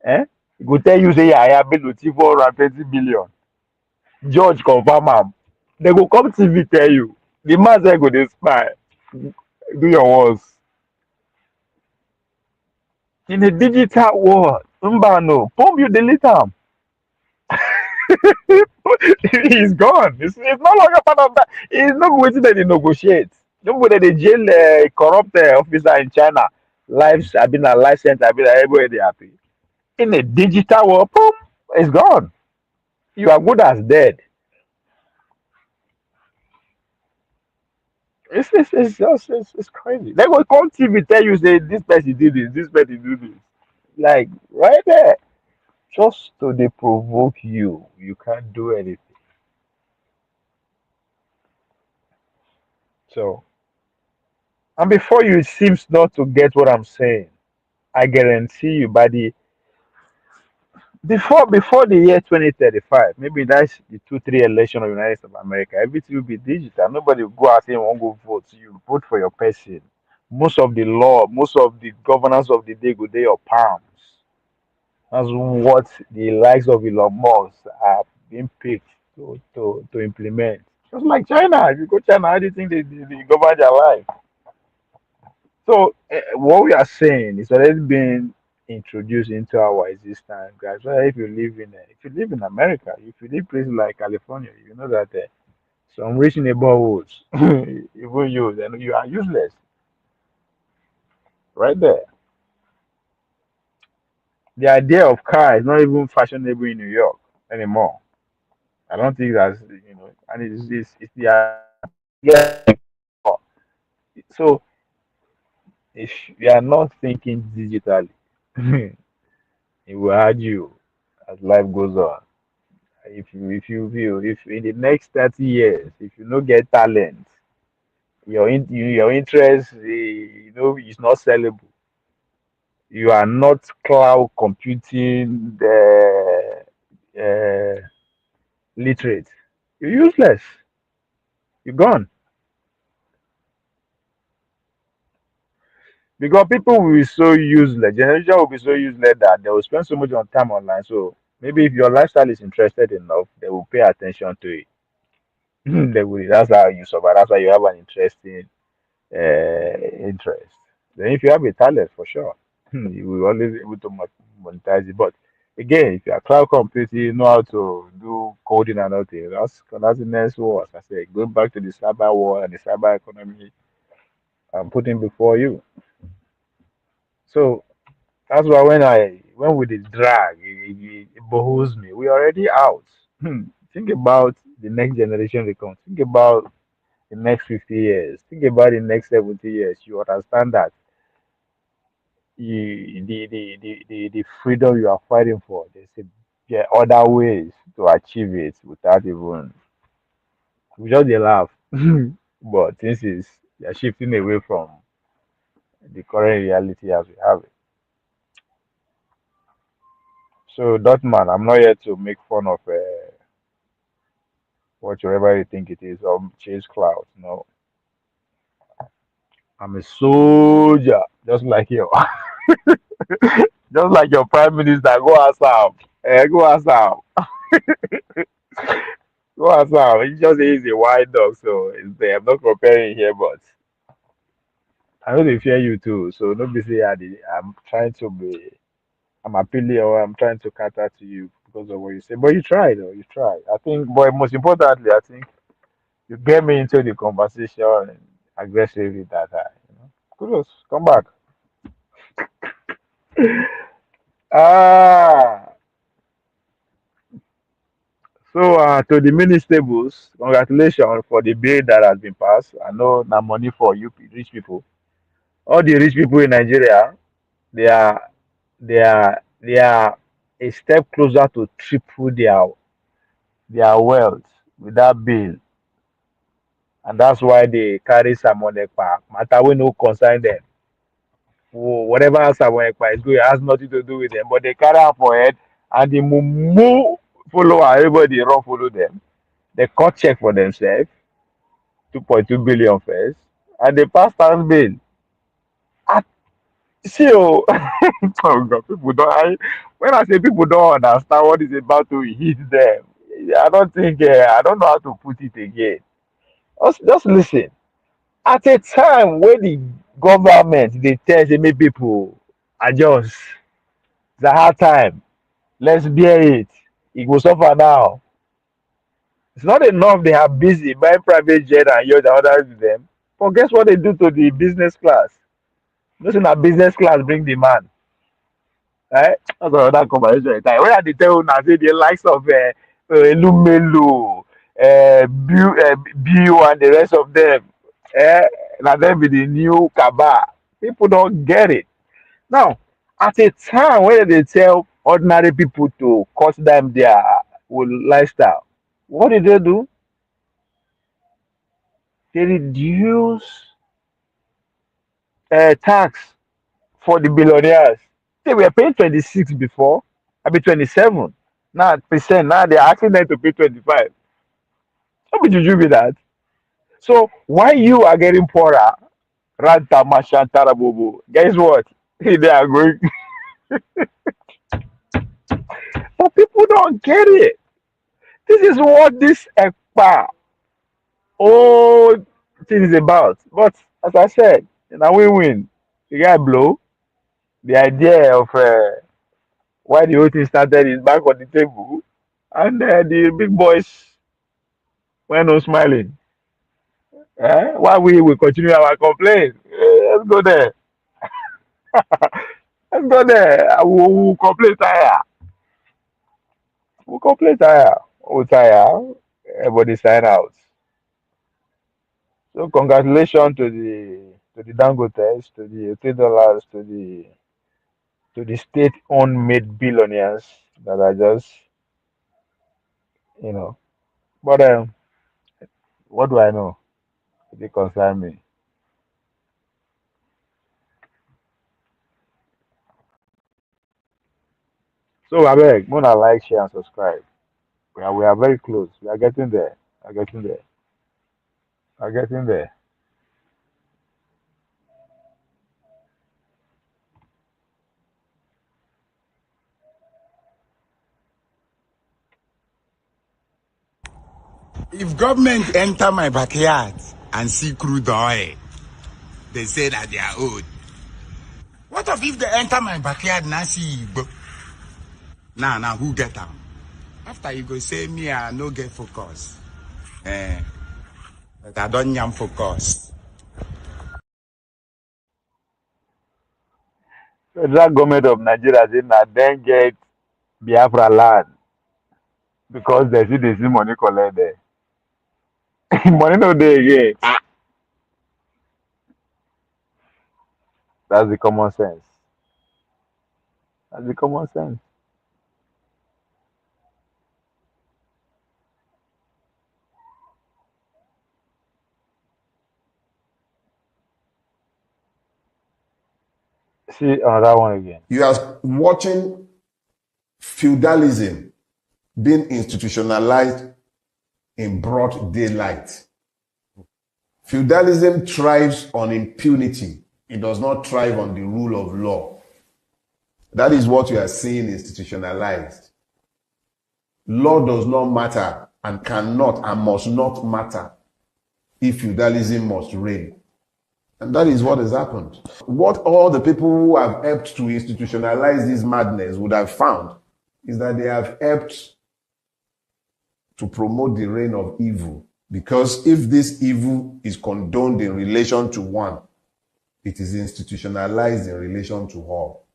Speaker 5: Eh? He will tell you say I have been with 420 billion. George confirm am. They will come TV tell you. The man say go dey spy. Do your worst. In a digital world, no. Boom, you delete am. He's gone. It's no longer part of that. He's not waiting that they negotiate. Nobody they jail corrupt officer in China. Lives have been a license. I've been everybody happy. In a digital world, boom, it's gone. You are good as dead. It's just it's crazy. They will come TV tell you say this person did this person do this. Like right there. Just to they provoke you. You can't do anything. So and before you, it seems not to get what I'm saying. I guarantee you by the before the year 2035, maybe that's the 2-3 election of the United States of America, everything will be digital. Nobody will go out and won't go vote. You vote for your person. Most of the law, most of the governance of the day go day your palms. That's what the likes of Elon Musk have been picked to implement. Just like China. If you go China, how do you think they govern their life? So what we are saying is already been introduced into our existence. Guys, well, if you live in America, if you live places like California, you know that some rich neighborhoods, even you, then you are useless right there. The idea of car is not even fashionable in New York anymore. I don't think that's and it's the yeah. So if you are not thinking digitally, it will hurt you as life goes on. If in the next 30 years, if you don't get talent, your interest, is not sellable. You are not cloud computing literate. You're useless. You're gone. Because people will be so useless. Generation will be so useless that they will spend so much on time online. So maybe if your lifestyle is interested enough, they will pay attention to it. They will. That's how you survive. That's why you have an interesting interest. Then if you have a talent for sure, you will always be able to monetize it. But again, if you are cloud computing, you know how to do coding and all things. That's the next war. As I said, going back to the cyber war and the cyber economy I'm putting before you. So that's why when we did drag, it behooves me. We already out. Think about the next generation to come. Think about the next 50 years. Think about the next 70 years. You understand that the freedom you are fighting for, there are other ways to achieve it without even, we just dey laugh. But this is, you're shifting away from the current reality as we have it. So, Dotman, I'm not here to make fun of whatever you think it is or chase clouds. No, I'm a soldier, just like you. Just like your prime minister, go ask him. Go ask him. Go ask him. He just says he's a wild dog, so I'm not comparing here, but I know they fear you too. So don't be say I'm trying to be, I'm appealing or I'm trying to cater to you because of what you say. But you tried, though. You tried. I think, but most importantly, I think you get me into the conversation aggressively that I. Kudos. Come back. Ah, so to the ministables, congratulations for the bill that has been passed. I know now money for you rich people. All the rich people in Nigeria, they are they are a step closer to triple their wealth with that bill, and that's why they carry some on their back. Matter we no concern them. Whatever Samuel Ekpa is doing has nothing to do with them, but they carry am for head and the mumu follow everybody run follow them. They cut check for themselves, 2.2 billion first, and they pass tax bill. Ah, see, oh, oh God, people don't. When I say people don't understand what is about to hit them, I don't think I don't know how to put it again. Just listen. At a time when the government they tell say make people adjust, it's a hard time. Let's bear it. It will suffer now. It's not enough they are busy buying private jet and yacht and others with them. But guess what they do to the business class? Listen, that business class bring demand. Right? That's another conversation. When I dey tell you now, say the likes of Lumelu, Bu, and the rest of them, eh, now them be the new Kaba. People don't get it. Now, at a time when they tell ordinary people to cut down their lifestyle, what did they do? They reduce tax for the billionaires. They were paying 26 before, I mean 27. Now percent. Now they're asking them to pay 25. How would you do that? So why you are getting poorer, Ranta Mashan Tarabobo? Guess what? They are going. But people don't get it. This is what this ECPA whole thing is about. But as I said, in a win-win, the guy blow. The idea of why the whole thing started is back on the table, and the big boys went on smiling. Why we will continue our complaint? Let's go there. Let's go there. We'll complain tire. We'll complain tire. We'll tire. Everybody sign out. So congratulations to the Dangotes, to the $3, to the state-owned made billionaires that are just, you know. But what do I know? It concern me. So I beg, Mona like, share, and subscribe. We are very close. We are getting there. We are getting there. We are getting there.
Speaker 7: If government enter my backyard and see crude oil, they say that they are old. What if they enter my backyard and I see Igbo? Now, who get them? After you go say me, I no get focus. But I don't yam focus.
Speaker 5: Federal government of Nigeria did not then get Biafra land because they see money collect there. Money no dey again. That's the common sense. That's the common sense. See another one again.
Speaker 3: You are watching feudalism being institutionalized in broad daylight. Feudalism thrives on impunity. It does not thrive on the rule of law. That is what you are seeing institutionalized. Law does not matter and cannot and must not matter if feudalism must reign. And that is what has happened. What all the people who have helped to institutionalize this madness would have found is that they have helped to promote the reign of evil. Because if this evil is condoned in relation to one, it is institutionalized in relation to all.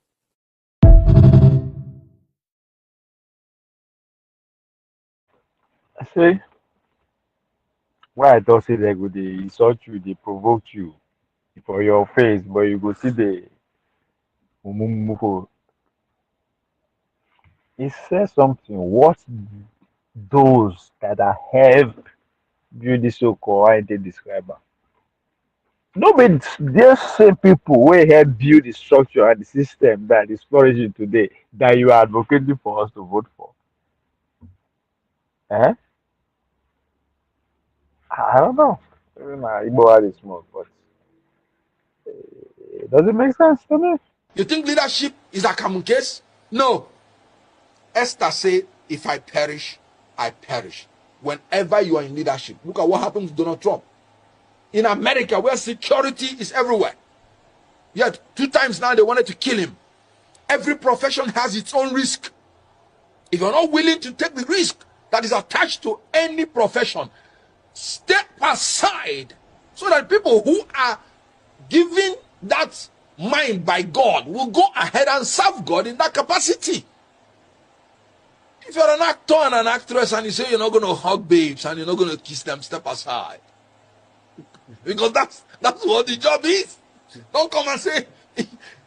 Speaker 5: I say, why I thought say they go they insult you, they provoke you for your face, but you go see the mumumu. He says something. What those that are have build this so-called how they describe am? No, but there's same people who help build the structure and the system that is flourishing today that you are advocating for us to vote for. Eh? I don't know. Maybe my Igbo heart is small, but it doesn't make sense to me.
Speaker 8: You think leadership is a common case? No. Esther said, if I perish, I perish. Whenever you are in leadership, look at what happened to Donald Trump. In America, where security is everywhere. Yet, 2 times now they wanted to kill him. Every profession has its own risk. If you're not willing to take the risk that is attached to any profession, step aside so that people who are given that mind by God will go ahead and serve God in that capacity. If you're an actor and an actress and you say you're not going to hug babes and you're not going to kiss them, step aside. Because that's what the job is. Don't come and say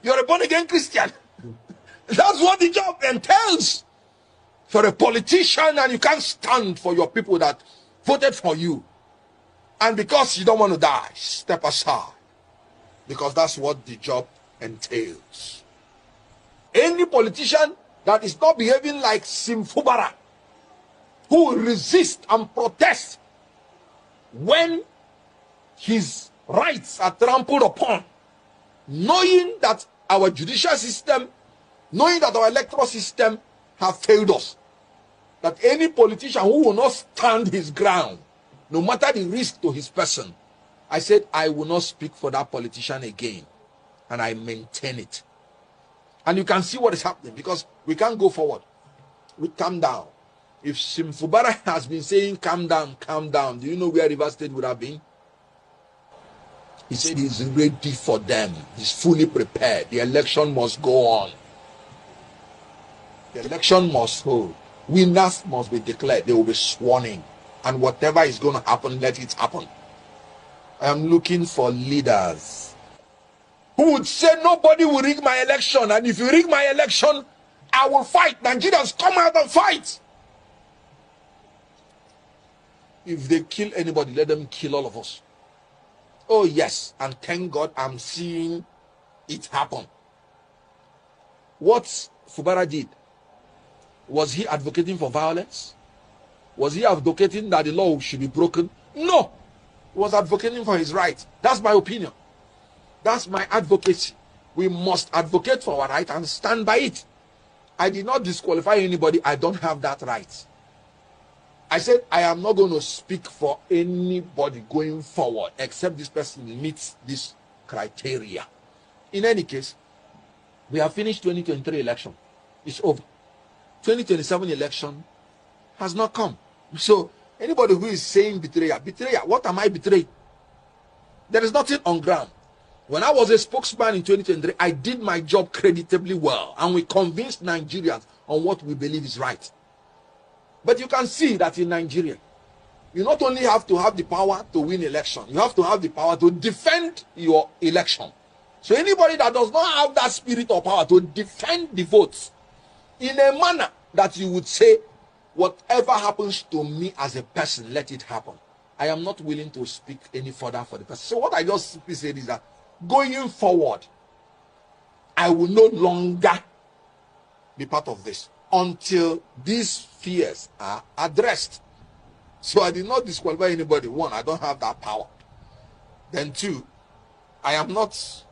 Speaker 8: you're a born-again Christian. That's what the job entails. If you're a politician and you can't stand for your people that voted for you, and because you don't want to die, step aside. Because that's what the job entails. Any politician that is not behaving like Simfubara, who will resist and protest when his rights are trampled upon, knowing that our judicial system, knowing that our electoral system have failed us, that any politician who will not stand his ground, no matter the risk to his person, I said I will not speak for that politician again, and I maintain it. And you can see what is happening, because we can't go forward. We calm down. If Simfubara has been saying calm down, do you know where River State would have been? He said he's ready for them. He's fully prepared. The election must go on. The election must hold. Winners must be declared. They will be sworn in. And whatever is going to happen, let it happen. I am looking for leaders who would say nobody will rig my election. And if you rig my election, I will fight. Nigerians, come out and fight. If they kill anybody, let them kill all of us. Oh yes, and thank God I'm seeing it happen. What Fubara did, was he advocating for violence? Was he advocating that the law should be broken? No. He was advocating for his right. That's my opinion. That's my advocacy. We must advocate for our right and stand by it. I did not disqualify anybody. I don't have that right. I said I am not going to speak for anybody going forward except this person meets this criteria. In any case, we have finished 2023 election. It's over. 2027 election has not come. So anybody who is saying betrayal, what am I betraying? There is nothing on ground. When I was a spokesman in 2023, I did my job creditably well, and we convinced Nigerians on what we believe is right. But you can see that in Nigeria, you not only have to have the power to win election, you have to have the power to defend your election. So anybody that does not have that spirit or power to defend the votes in a manner that you would say, whatever happens to me as a person, let it happen. I am not willing to speak any further for the person. So what I just simply said is that going forward, I will no longer be part of this until these fears are addressed. So I did not disqualify anybody. One, I don't have that power. Then two, I am not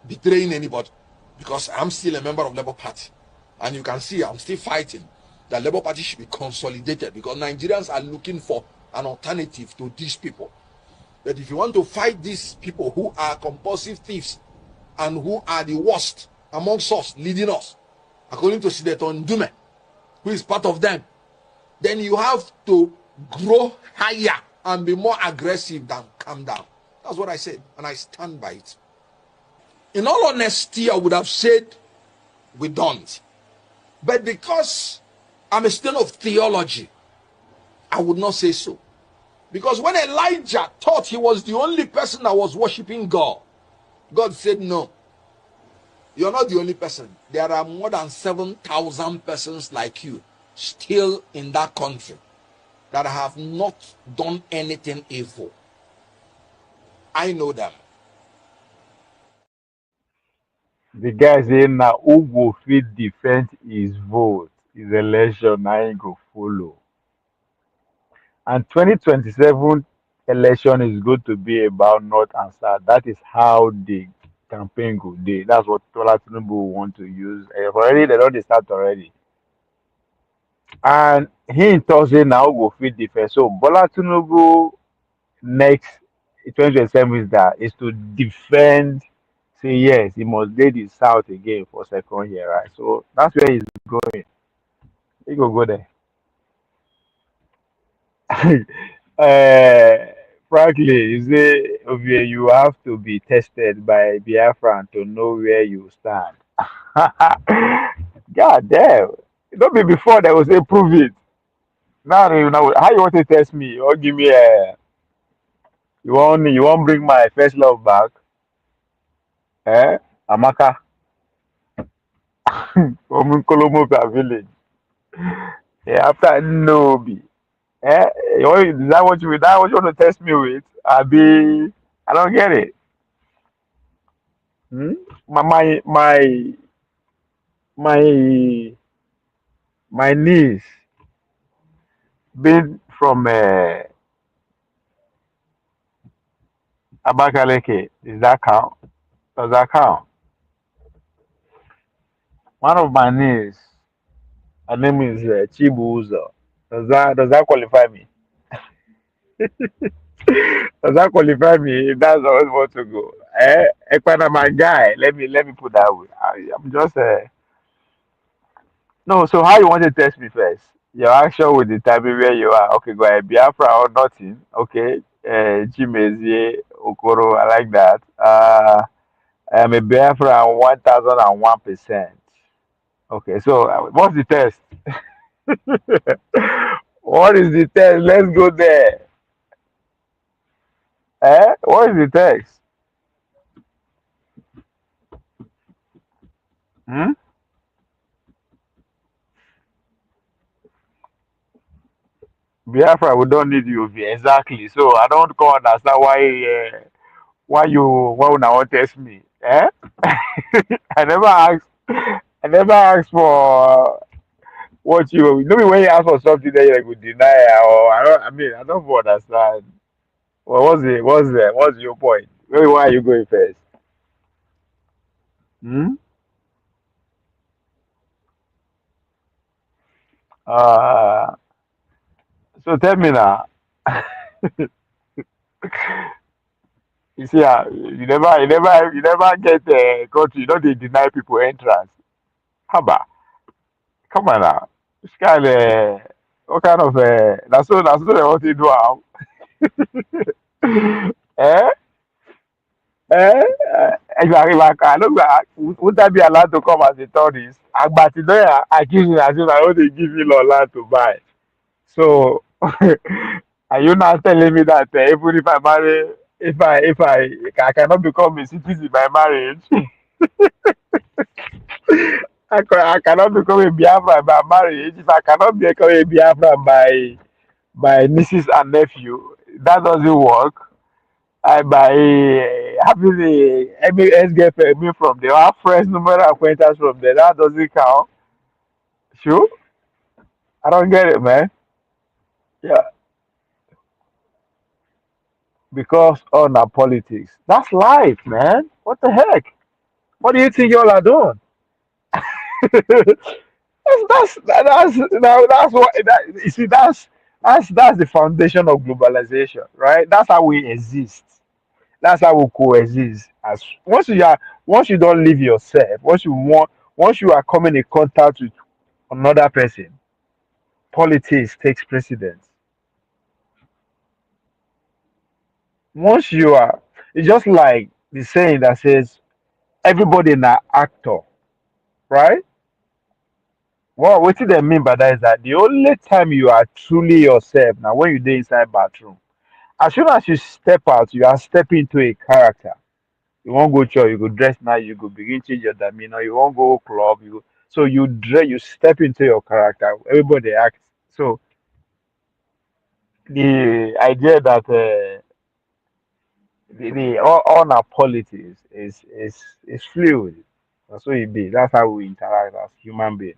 Speaker 8: betraying anybody because I'm still a member of Labour Party. And you can see I'm still fighting. The Labour Party should be consolidated because Nigerians are looking for an alternative to these people. That if you want to fight these people who are compulsive thieves and who are the worst amongst us, leading us, according to Senator Ndume, who is part of them, then you have to grow higher and be more aggressive than calm down. That's what I said, and I stand by it. In all honesty, I would have said we don't. But because I'm a student of theology, I would not say so. Because when Elijah thought he was the only person that was worshiping God, God said, no, you're not the only person. There are more than 7,000 persons like you still in that country that have not done anything evil. I know them.
Speaker 5: The guy saying now who go fit defend his vote, his election, I ain't go follow. And 2027 election is going to be about North and South. That is how the campaign go dey. That's what Tola Tinubu want to use. Already they don't start already. And he talks say now who go fit defend. So Bola Tinubu next 2027 is to defend. Say yes, he must lead the South again for second year, right? So that's where he's going. He go there. uh, frankly, you say, Ovie, you have to be tested by Biafran to know where you stand. God damn. Don't be before they will say prove it. Now you know how you want to test me or give me a you want bring my first love back? Eh? Amaka from Kolomoka village. Yeah, after Nobi. Eh? Is that what you want to test me with? I don't get it. Hmm? My my my my my niece being from Abakaleke. Is that count? Does that count? One of my niece, her name is Chibuzo. Does that qualify me? Does that qualify me? If that's always want to go. Ekwana, my guy. Let me put that way. I'm just no. So how you want to test me first? Your action will determine where you are. Okay, go ahead. Biafra or nothing. Okay. Chimezie Okoro. I like that. I'm a Biafra 1001%. Okay. So what's the test? What is the test? Let's go there. What is the text? Hmm? Biafra, we don't need you exactly. So I don't go understand why you now test me. I never asked. I never asked for what you. Maybe when you ask for something that you would deny, or I don't. I mean, I don't understand. Well, what's your point? Maybe why are you going first? Hmm? Uh, so tell me now. You see, you never get a country. You know they deny people entrance. Haba, come on now. This kind of what kind of that's so they want to do now. Eh? I don't would I be allowed to come as a tourist? But you know, accuse me as if I want to give you land to buy. So are you now telling me that even if I marry, if I cannot become a citizen by marriage, I cannot become a Biafran by marriage. If I cannot become a Biafran by nieces and nephew, that doesn't work. I by having a ex girlfriend me from there, have friends, numerous acquaintance from there, that doesn't count. Sure, I don't get it, man. Yeah, because on our politics, that's life, man. What the heck? What do you think y'all are doing? That's what you see. That's the foundation of globalization, right? That's how we exist. That's how we coexist. As once you don't live yourself, once you are coming in contact with another person, politics takes precedence. Once you are, it's just like the saying that says everybody in an actor, right? Well, what they mean by that is that the only time you are truly yourself now when you dey inside bathroom. As soon as you step out, you are stepping into a character. You won't go church, you go dress now, you go begin change your demeanor, you won't go club, so you dress, you step into your character. Everybody acts. So the idea that all our politics is fluid. That's what it be. That's how we interact as human beings.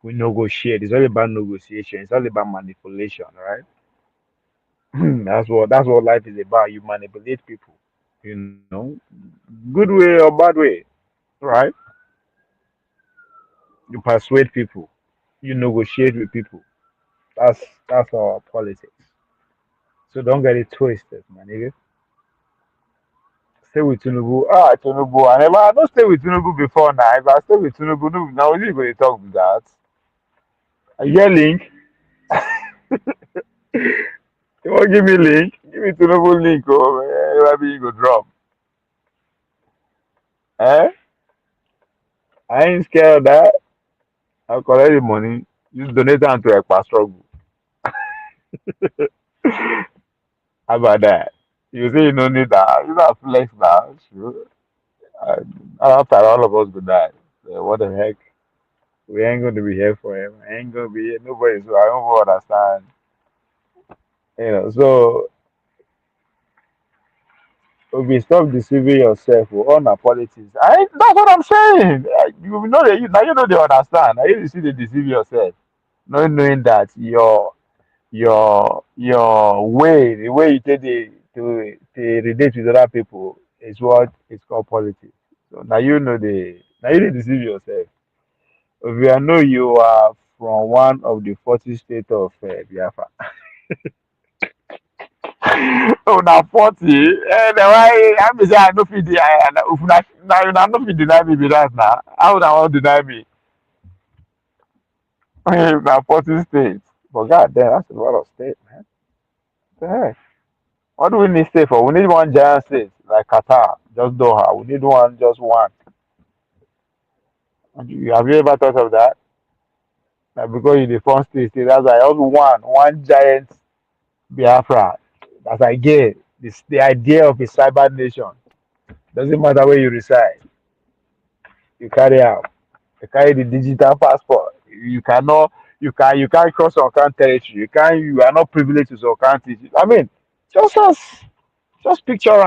Speaker 5: We negotiate. It's all about negotiation. It's all about manipulation, right? That's what life is about. You manipulate people, good way or bad way, right? You persuade people. You negotiate with people. That's our politics. So don't get it twisted, man. Nigga. Stay with Tinubu. Tinubu. I don't stay with Tinubu before now. If I stay with Tinubu, no, now we going to talk with that. I hear link. You want give me link? Give me Tinubu link. Oh, maybe you go drop. Eh? I ain't scared of that. I'll collect the money. Just donate them to a struggle. How about that? You say you don't need that. You don't flex now. Sure. Uh, After all of us go die. So what the heck? We ain't going to be here forever. I ain't going to be here. Nobody. So I don't understand. So if you stop deceiving yourself with all our politics, that's what I'm saying. You know that now you know they understand. Now you see they deceive yourself, not knowing that your way, the way you take to relate with other people is what is called politics. So now you dey deceive yourself. If you know you are from one of the 40 states of Biafra. Oh, now 40. Why I be say I no fit if una no fit deny me be that now. How would I want deny me? Now 40 states. But god damn, that's a lot of states, man. What the heck? What do we need state for? We need one giant state like Qatar, just Doha. We need one, just one. Have you ever thought of that? Like because you the first state, that's like only one giant Biafra. That's I get this the idea of a cyber nation. Doesn't matter where you reside, you carry out. You carry the digital passport. You can't cross some territory. You are not privileged to some countries. I mean, just as just picture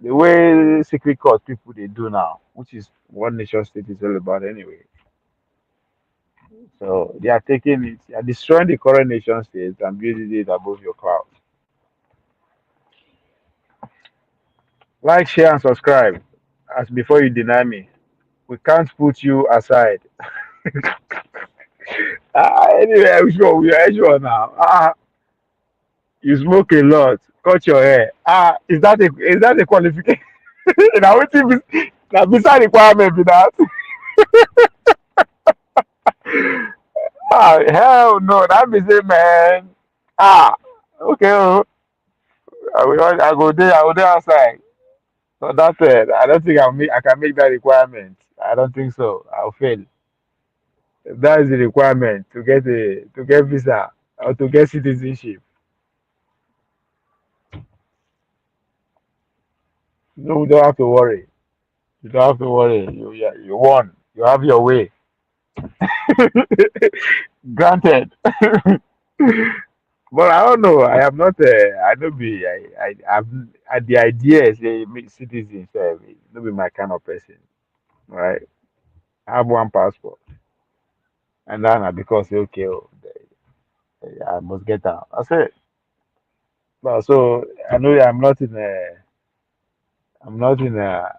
Speaker 5: the way secret court people they do now, which is what nation state is all about anyway. So they are taking it, they are destroying the current nation state and building it above your cloud. Like, share, and subscribe. As before you deny me, we can't put you aside. Anyway, I'm sure we are sure now. You smoke a lot. Cut your hair. Is that a qualification? Now waiting now beside requirement be that. Hell no, that be say man. Okay. I go there outside. So that's it. I don't think I can make that requirement. I don't think so. I'll fail. If that is the requirement to get visa or to get citizenship. No, you don't have to worry. You don't have to worry. You won. You have your way. Granted. But I don't know. I am not. I don't be. I've. The idea is a citizen. Not be my kind of person. Right. I have one passport, and then because okay, I must get out. That's it. But so I know I'm not in a. I'm not in a.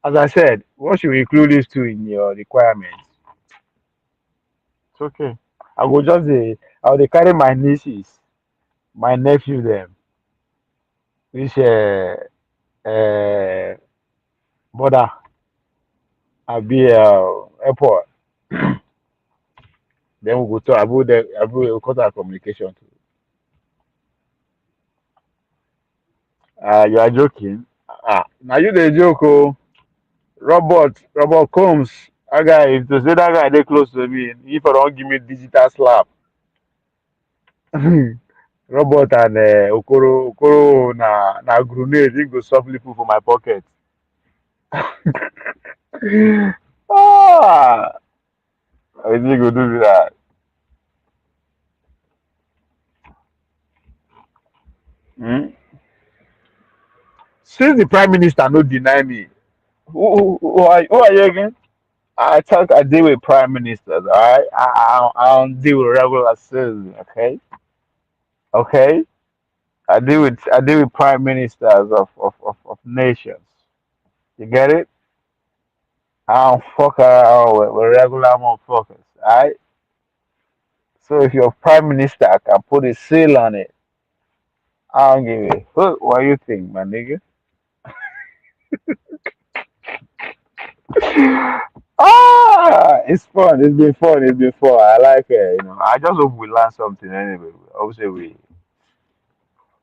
Speaker 5: As I said, what should we include this to in your requirements? It's okay. I will just I will carry my nieces, my nephew them, which uh border I be airport. Then we go to Abu the Abu we cut our communication to. You are joking. Now you the joke, oh. Robert Combs. That guy, if to say that guy they close to me, if I don't give me digital slap, Robert and Okoro na grenade, he go softly put for my pocket. Ah, I think go do that. Hmm? Since the prime minister no deny me, who are you again? I deal with prime ministers, all right? I don't deal with regular citizens, okay? Okay? I deal with prime ministers of nations. You get it? I don't fuck around with regular motherfuckers, all right? So if your prime minister can put a seal on it, I don't give a fuck what you think, my nigga. Ah, it's fun. It's been fun. It's been fun. I like it. You know, I just hope we learn something anyway. Obviously,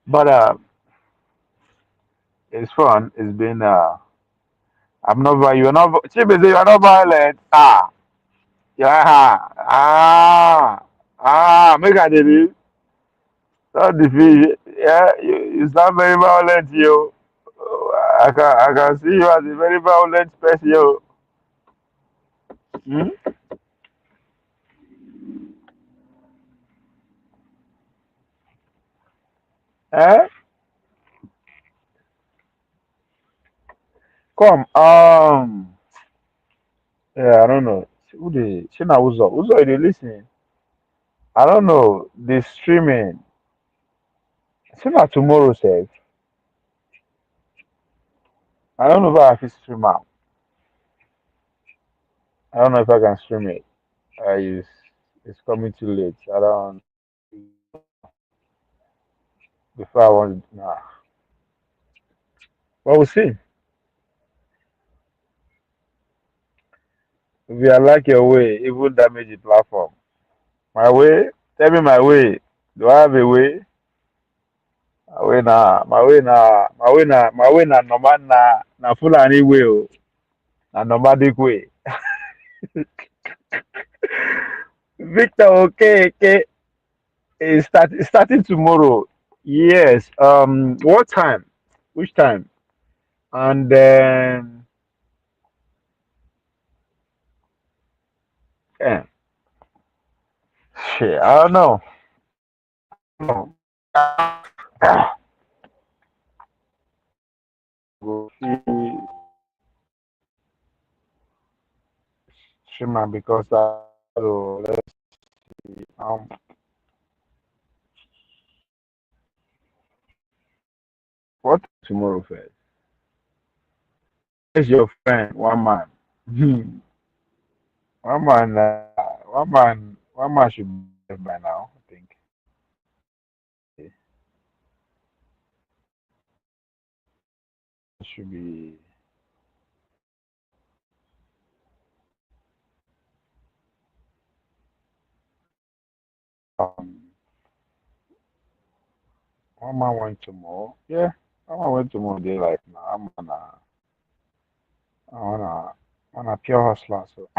Speaker 5: but it's fun. It's been I'm not. You're not. Chibi say you're not violent. Ah, yeah. Make a did not defeat. Yeah, you sound very violent, yo. I can see you as a very violent person, yo. Hmm? Eh? Come. Yeah, I don't know. Who the Shina Uzo? Uzo, you dey listen? I don't know. The streaming. Shina tomorrow, says. I don't know if I can stream out. I don't know if I can stream it. It's coming too late. I don't. Before I want. Nah. But we'll see. If you like your way, it will damage the platform. My way? Tell me my way. Do I have a way? My way na normal na Fulani way o. Na nomadic way. Victor, okay. It's starting tomorrow. Yes. What time? Which time? And then, yeah, shit, I don't know. No. Go see streamer because let's see. What tomorrow first? Where's your friend? One man. One man. One man should be there by now. I think. Should be. Um, one man went tomorrow. Yeah, one man went tomorrow. Day like now. On a pure hustler. So,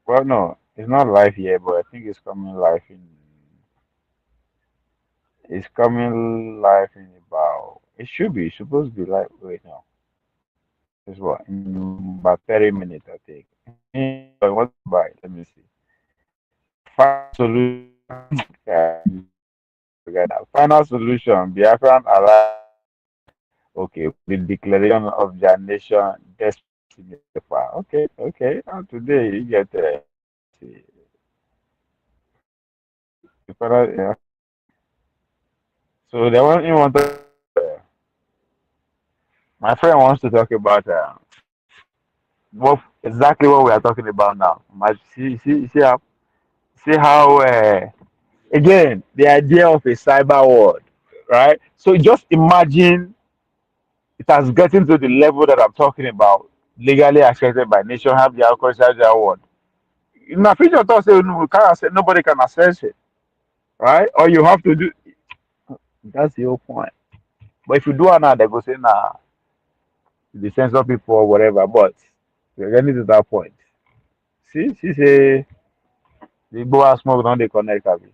Speaker 5: well, no, it's not live yet, but I think it's coming live in. It's coming live in about. It should be. It's supposed to be live. Wait, no. It's what? In about 30 minutes, I think. What by? Let me see. Final solution. Yeah, forget that. Final solution. Biafran alive. Okay. The declaration of their nation. Destiny. Okay. And today you get. See, yeah. So they want you want to, my friend wants to talk about what exactly what we are talking about now. See how again the idea of a cyber world, right? So just imagine it has gotten to the level that I'm talking about, legally accepted by nation, have their culture, their world. In a future thought say we can't access, nobody can access it, right? Or you have to do that's the whole point. But if you do it now, they go say nah, the censor people or whatever. But we're getting to that point. See, she say the Igbo smoke don't they connect abi.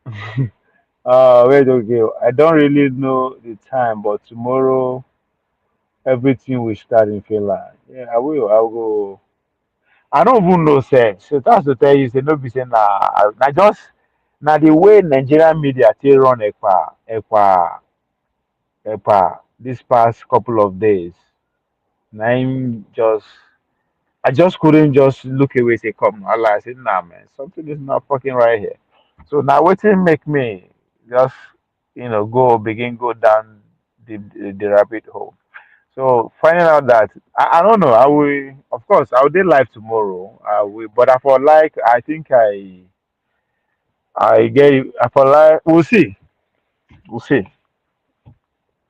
Speaker 5: Wait, okay. I don't really know the time, but tomorrow everything will start in Finland. Yeah, I will. I'll go. I don't even know, sir. So that's to tell you, say no be say na just na the way Nigerian media take run ekpa this past couple of days. Na him just I just couldn't just look away say come. Allah, I said, nah man, something is not fucking right here. So now what make me just go down the rabbit hole. So finding out that I don't know, I will of course I will do live tomorrow. I will but I for like I think I get I for like we'll see. We'll see.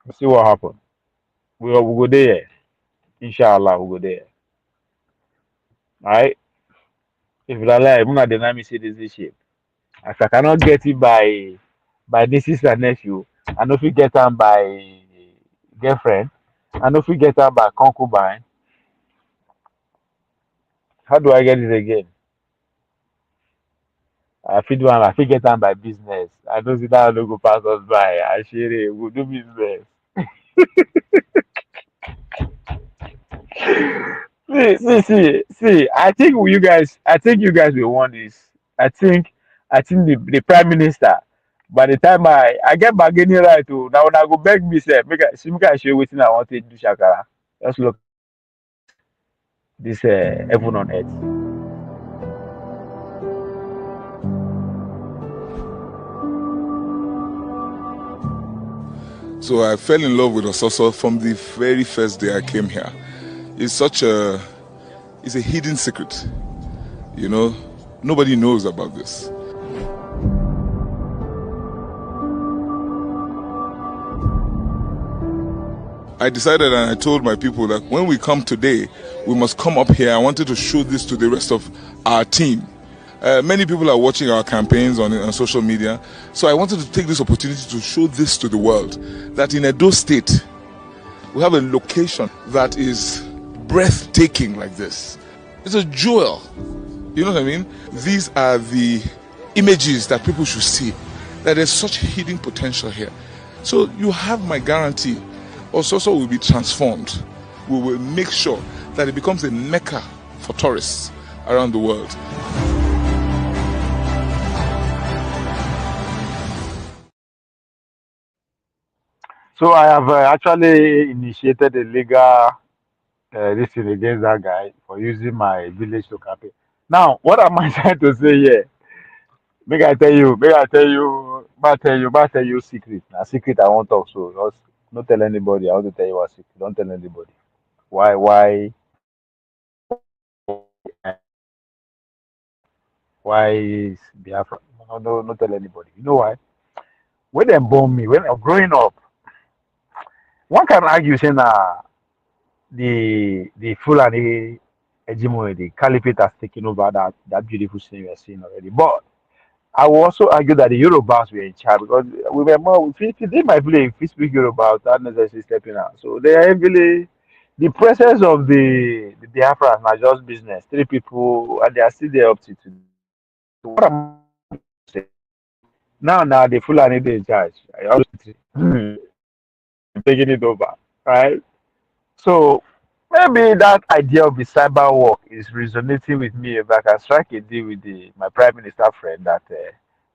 Speaker 5: We'll see what happens. We'll go there. Inshallah we'll go there. Alright. If you like, Muna deny me citizenship. If I cannot get it by nieces and nephew, I know if you get them by girlfriend, I know if you get them by concubine. How do I get it again? I fit one, I fit get them by business. I don't see that logo pass us by. I share it, we'll do business. See. I think you guys will want this. I think, the prime minister. By the time I get bargaining right to now, when I go beg me, say, make I show you wetin I want to do, Shakara. Just look this heaven on earth.
Speaker 9: So I fell in love with Ososo from the very first day I came here. It's a hidden secret. Nobody knows about this. I decided and I told my people that when we come today, we must come up here. I wanted to show this to the rest of our team. Many people are watching our campaigns on social media. So I wanted to take this opportunity to show this to the world, that in Edo State, we have a location that is breathtaking like this. It's a jewel. You know what I mean? These are the images that people should see, that there's such hidden potential here. So you have my guarantee. Ososo will be transformed. We will make sure that it becomes a mecca for tourists around the world.
Speaker 5: So I have actually initiated a legal this thing against that guy for using my village to campaign. Now, what am I trying to say here? Make I tell you secret. A secret I won't talk, so just don't tell anybody. I want to tell you a secret. Don't tell anybody. Why is Biafra? No, not tell anybody. You know why? When they born me, when I'm growing up, one can argue saying the Fulani hegemony, the caliphate has taken over that beautiful scene we are seeing already. But I will also argue that the Yorubas were in charge because we were more. If you did my village, if you speak Yoruba without necessarily stepping out, so they are heavily. The presence of the Biafrans are just business. Three people, and they are still there up to today. So what am I saying? Now the Fulani they in charge. I always taking it over, right? So maybe that idea of the cyber work is resonating with me. If I can strike a deal with my prime minister friend that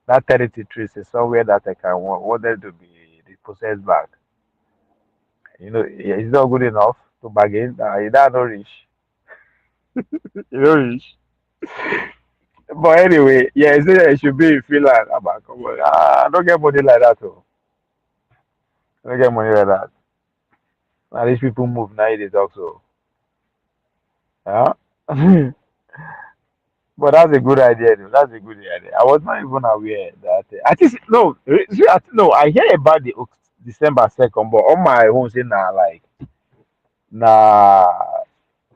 Speaker 5: that territory is somewhere that I can wanted to be repossessed back. It's not good enough to bargain. You don't know rich. You know rich. But anyway, yeah, it should be in Finland. Come on. I don't get money like that. Oh. I don't get money like that. Now these people move now they talk so. Yeah. But that's a good idea. Though. That's a good idea. I was not even aware that. I think no, see, no. I hear about the December 2nd, but on my own, say like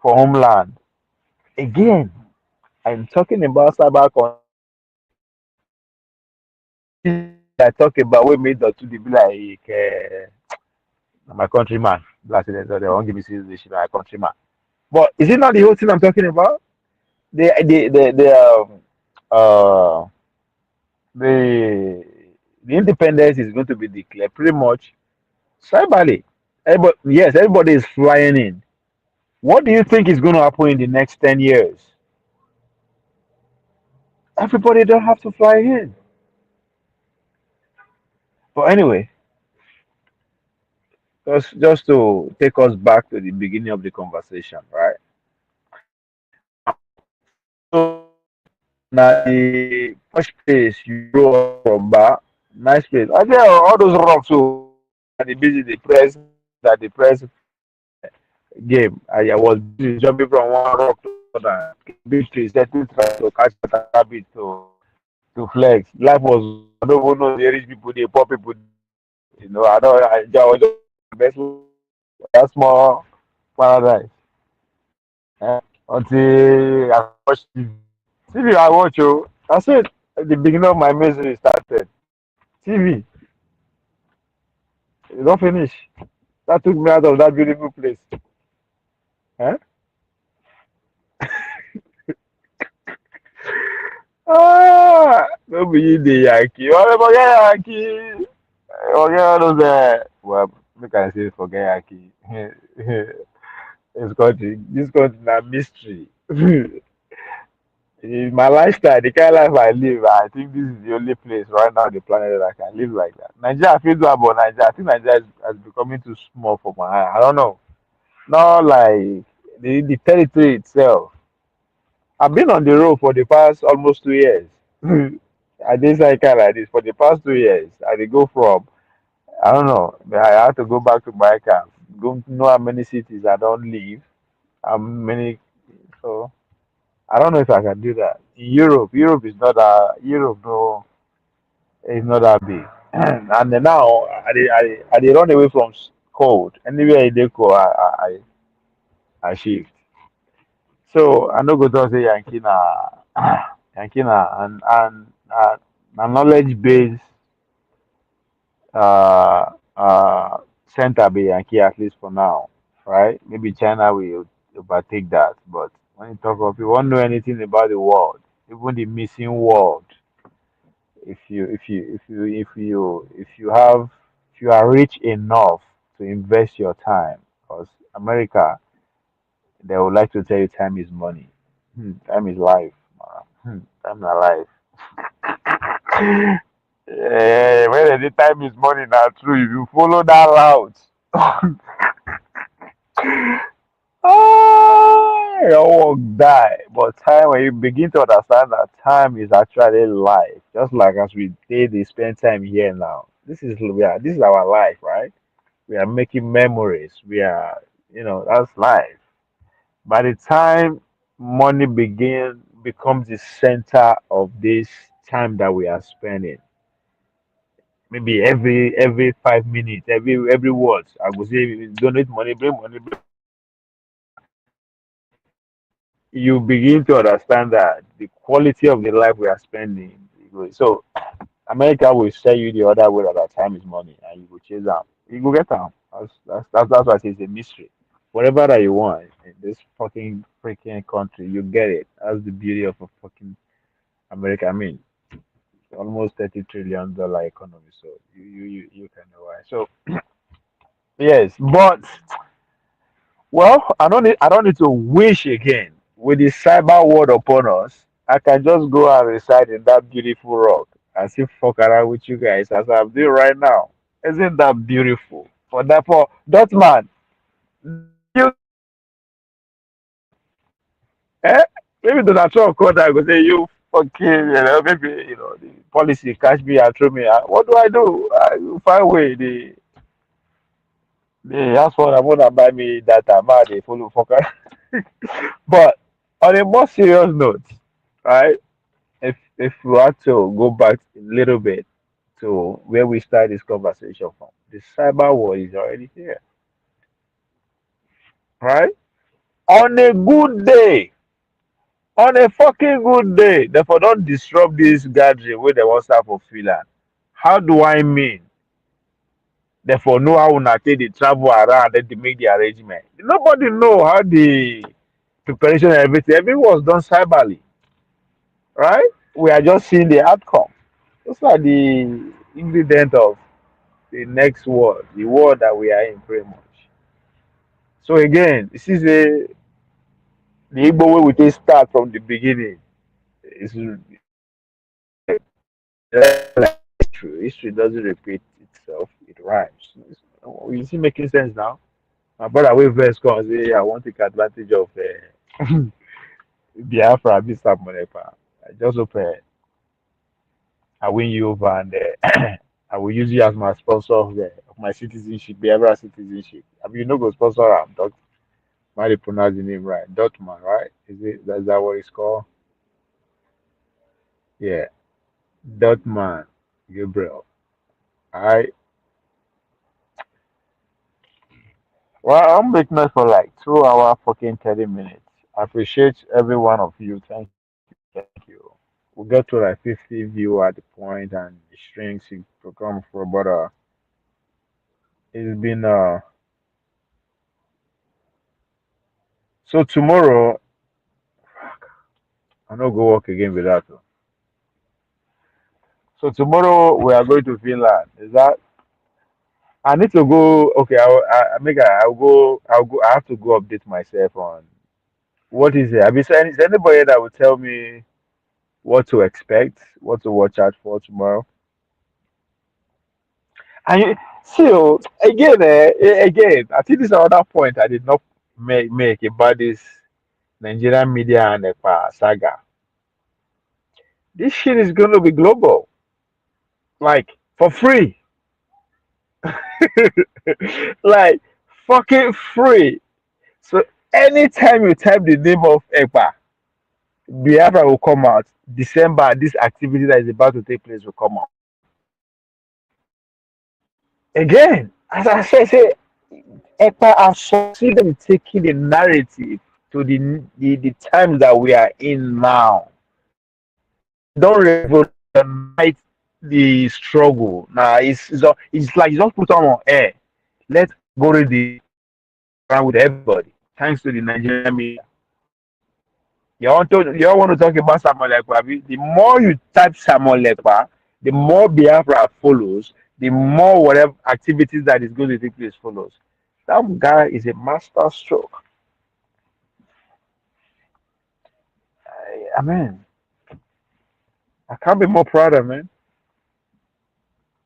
Speaker 5: for homeland. Again, I'm talking about cyber. I talk about we made the to be like my countryman. Last they won't give me citizenship, my countryman. But is it not the whole thing I'm talking about? the uh the the independence is going to be declared pretty much cyberly. Everybody is flying in. What do you think is going to happen in the next 10 years? Everybody don't have to fly in. But anyway, just to take us back to the beginning of the conversation, right? So now the first place you grow up from, bar, nice place. I think all those rocks so the busy the press that the press game. I was busy jumping from one rock to another, big tree, setting trying to catch a rabbit to flex. Life was I don't even know the rich people, the poor people. You know, I was just best that small paradise. Until I watched TV. TV I watch you. I said at the beginning of my misery started. TV, you don't finish. That took me out of that beautiful place. Huh? Ah, no be the Yankee. Oh, forget Yankee. Forget all those. Well, make I say forget Yankee. This country na mystery. In my lifestyle, the kind of life I live, I think this is the only place right now on the planet that I can live like that. Nigeria, I feel bad about Nigeria. I think Nigeria is becoming too small for my eye. I don't know. Not like the territory itself. I've been on the road for the past almost 2 years. I did cycle like this for the past 2 years. I did go from I don't know. I had to go back to my camp. Go know how many cities I don't leave. How many so I don't know if I can do that. In Europe is not Europe no is not that big. And then now I dey run away from cold. Anywhere they go I shift. So I no go talk say Yankee na Yankee na and knowledge base uh center be Yankee at least for now, right? Maybe China will overtake that, but when you talk of you want to know anything about the world, even the missing world, if you are rich enough to invest your time, because America they would like to tell you time is money, time is life, time is life. When the time is money now, true. If you follow that route, your work die. But time when you begin to understand that time is actually life, just like as we did, they spend time here now. This is our life, right? We are making memories. We are, that's life. By the time money becomes the center of this time that we are spending, maybe every 5 minutes, every word, I would say donate money, bring money. You begin to understand that the quality of the life we are spending. So America will sell you the other way that time is money, and you go chase them. You go get them. That's why I say it's a mystery. Whatever that you want in this fucking freaking country, you get it. That's the beauty of a fucking America. I mean, almost $30 trillion economy. So you can know why. So yes, but well, I don't need to wish again. With the cyber world upon us, I can just go and reside in that beautiful rock and see fuck around with you guys as I'm doing right now. Isn't that beautiful? For that man, you eh? Maybe Donald Trump called that go say you fucking maybe the policy catch me and throw me out. What do I do? I find way the ask for I wanna buy me data, man, they follow fucker. But on a more serious note, right? If we had to go back a little bit to where we started this conversation from, the cyber war is already here, right? On a good day, on a fucking good day, therefore don't disrupt this gathering where they want start for freelance. How do I mean? Therefore, know how una take the travel around and they make the arrangement. Nobody know how the preparation and everything was done cyberly, right? We are just seeing the outcome. Those are the ingredient of the next world, the world that we are in pretty much. So again, this is the Igbo way we take start from the beginning. It's like history. History doesn't repeat itself; it rhymes. You see, making sense now. My brother will first come and say, "I want to take advantage of Biafra, this Monepa. I just hope I win you over, and I will use you as my sponsor of my citizenship, Biafra citizenship. I mean, you know, go sponsor him. Might pronounce the name right? Dotman, right? Is it? That's that what it's called? Yeah, Dotman Gabriel. I Well, I'm making it for like 2 hour fucking 30 minutes. I appreciate every one of you. Thank you. We got to like 50 view at the point and the strings to come for, but it's been so tomorrow I no go work again with that. So tomorrow we are going to Finland. Is that I need to go? Okay, I make I'll go. I'll go. I have to go update myself on what is it. I mean, is anybody that will tell me what to expect, what to watch out for tomorrow? And see, again, again, I think this is another point I did not make about this Nigerian media and saga. This shit is going to be global, like for free, like fucking free. So anytime you type the name of Ekpa, Biafra will come out. December, this activity that is about to take place will come out. Again, as I say, Ekpa have succeeded in taking the narrative to the times that we are in now. Don't revolutionize the struggle. Nah, it's like you just put on air. Let's go to the around with everybody. Thanks to the Nigerian media. You all want to talk about Samuel Ekpa. The more you type Samuel Ekpa, the more Biafra follows, the more whatever activities that is going to take place follows. That guy is a master stroke. I mean, I can't be more prouder, man.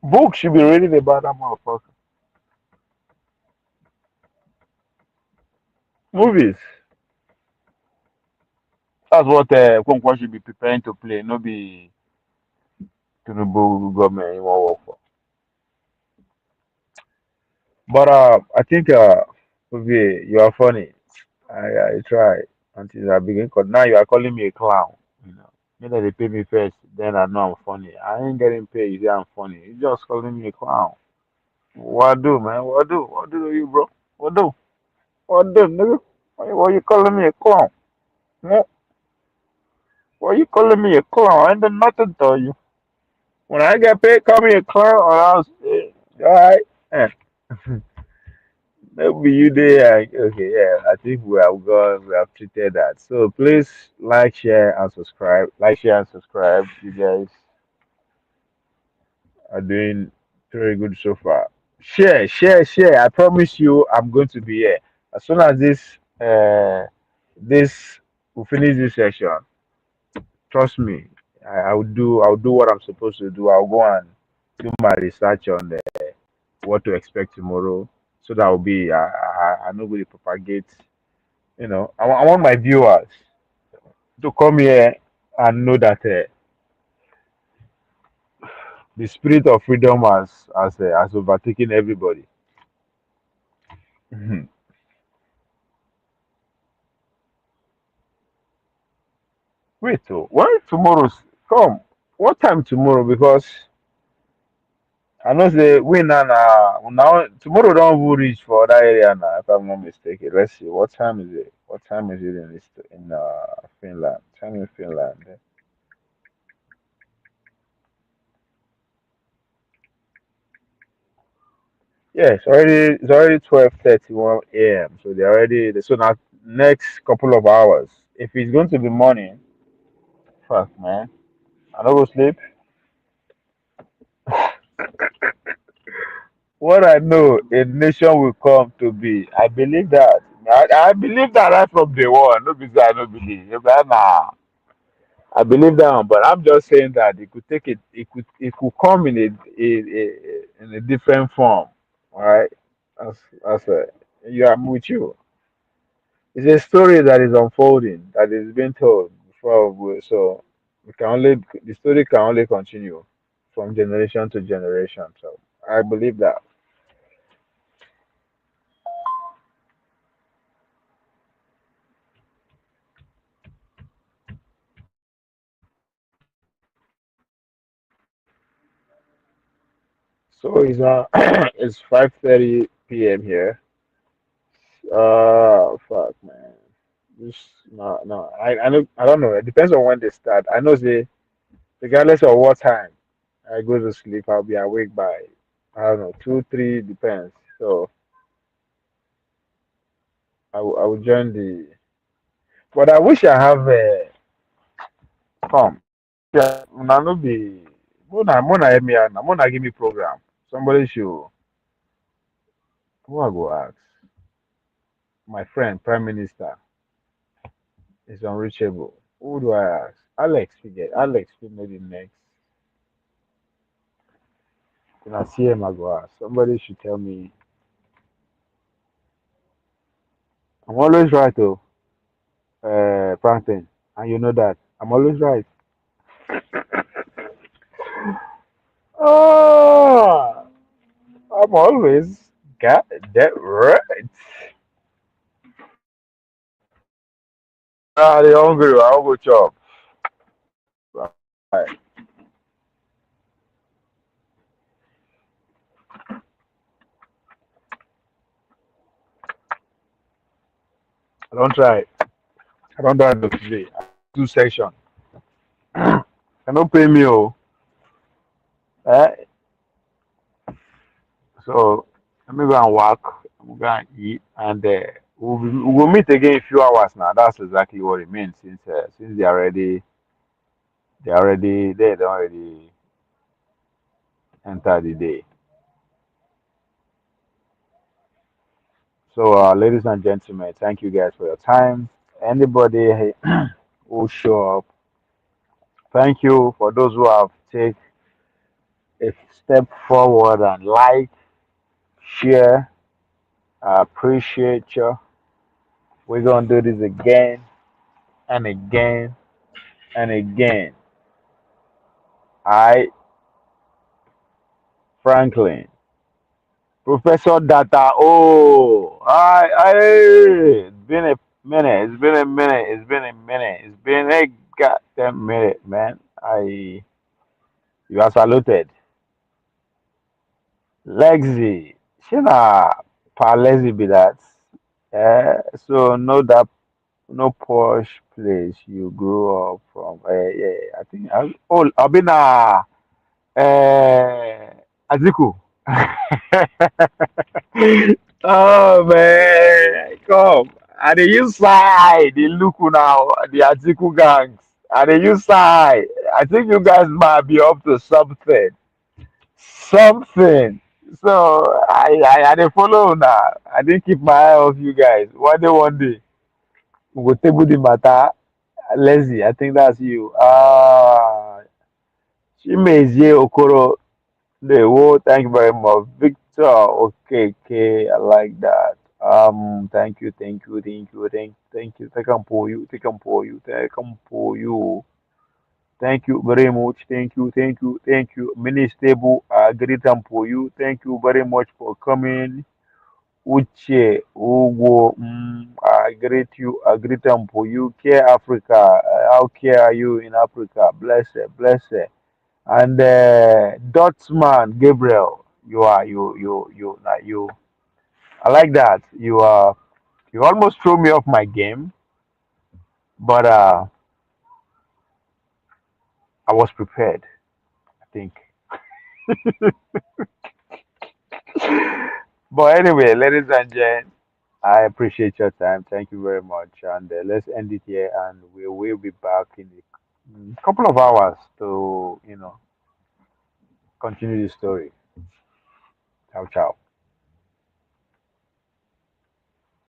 Speaker 5: Books should be reading about that motherfucker. Movies. That's what Kwonkwo should be preparing to play, no be Tinubu government he wan work for. But I think Ovie, you are funny. I try until I begin. Cause now you are calling me a clown. You know, maybe they pay me first, then I know I'm funny. I ain't getting paid. You say I'm funny. You just calling me a clown. What do, man? What do? What do to you, bro? What do? What do, nigga? Why you calling me a clown? Huh? Why you calling me a clown? I ain't done nothing to you. When I get paid, call me a clown, or else, all right. Eh. Maybe you there. Okay, yeah. I think we have gone. We have treated that. So please like, share, and subscribe. Like, share, and subscribe. You guys are doing very good so far. Share, share, share. I promise you, I'm going to be here as soon as this we finish this session. Trust me, I'll do what I'm supposed to do. I'll go and do my research on what to expect tomorrow, so that will be I know will propagate. You know, I want my viewers to come here and know that the spirit of freedom has overtaken everybody. Mhm. Wait, so when tomorrow's come? What time tomorrow? Because I know say we now tomorrow don't even reach for that area now. If I'm not mistaken, let's see. What time is it? What time is it in Finland? Time in Finland. Yeah, it's already 12:31 a.m. So they already so now next couple of hours. If it's going to be morning, fuck man, I don't go sleep. What I know a nation will come to be. I believe that. I believe that right from day one. No, because I don't believe. But nah, I believe that one. But I'm just saying that it could take it. It could come in in a different form. All right. That's a, yeah, I'm with you. It's a story that is unfolding, that is being told before so we can only the story can only continue from generation to generation. So I believe that. So it's it's 5:30 p.m. here. Fuck man. Just no. I don't know. It depends on when they start. I know they regardless of what time I go to sleep, I'll be awake by I don't know 2, 3 depends. So I will join the. But I wish I have come. Yeah, una no be. Mona help me out. Mona give me program. Somebody should. Who I go ask? My friend, Prime Minister, is unreachable. Who do I ask? Alex, forget. Alex, maybe next. When I see him, I go ask. Somebody should tell me. I'm always right, though, Franklin. And you know that. I'm always right. Oh, I'm always got that right. Ah, they hungry. I'll go chop. Right. I don't try. I don't try to today. I do section. Cannot pay me, oh. Eh? So let me go and work. I'm going to eat, and we'll meet again in a few hours now. That's exactly what it means. Since they don't already enter the day. So, ladies and gentlemen, thank you guys for your time. Anybody who show up, thank you for those who have take a step forward and like, share. I appreciate you. We're gonna do this again and again and again. I, Franklin, Professor Data. Oh, it's been a minute. It's been a minute. It's been a minute. It's been a goddamn minute, man. You are saluted. Lexi, Shina, Palezi be that. So no posh place you grew up from. Yeah, I think. I've been Aziku. Oh man, come. And they use side, the look now, the Atiku gangs. And they use side. I think you guys might be up to something. Something. So I dey follow now. I didn't keep my eye off you guys. One day, we go table the matter. Lazy, I think that's you. Chimezie Okoro. Thank you very much. Victor, okay, I like that. Thank you. Thank you very much. Thank you. Mini stable, great and for you. Thank you very much for coming. Uche, Ugo, I greet you, I greet and for you. Care Africa, how care are you in Africa? Bless it. And Dotsman Gabriel, you. I like that. You almost threw me off my game, but I was prepared. I think. But anyway, ladies and gents, I appreciate your time. Thank you very much. And let's end it here. And we will be back in a couple of hours to, continue the story. Ciao, ciao.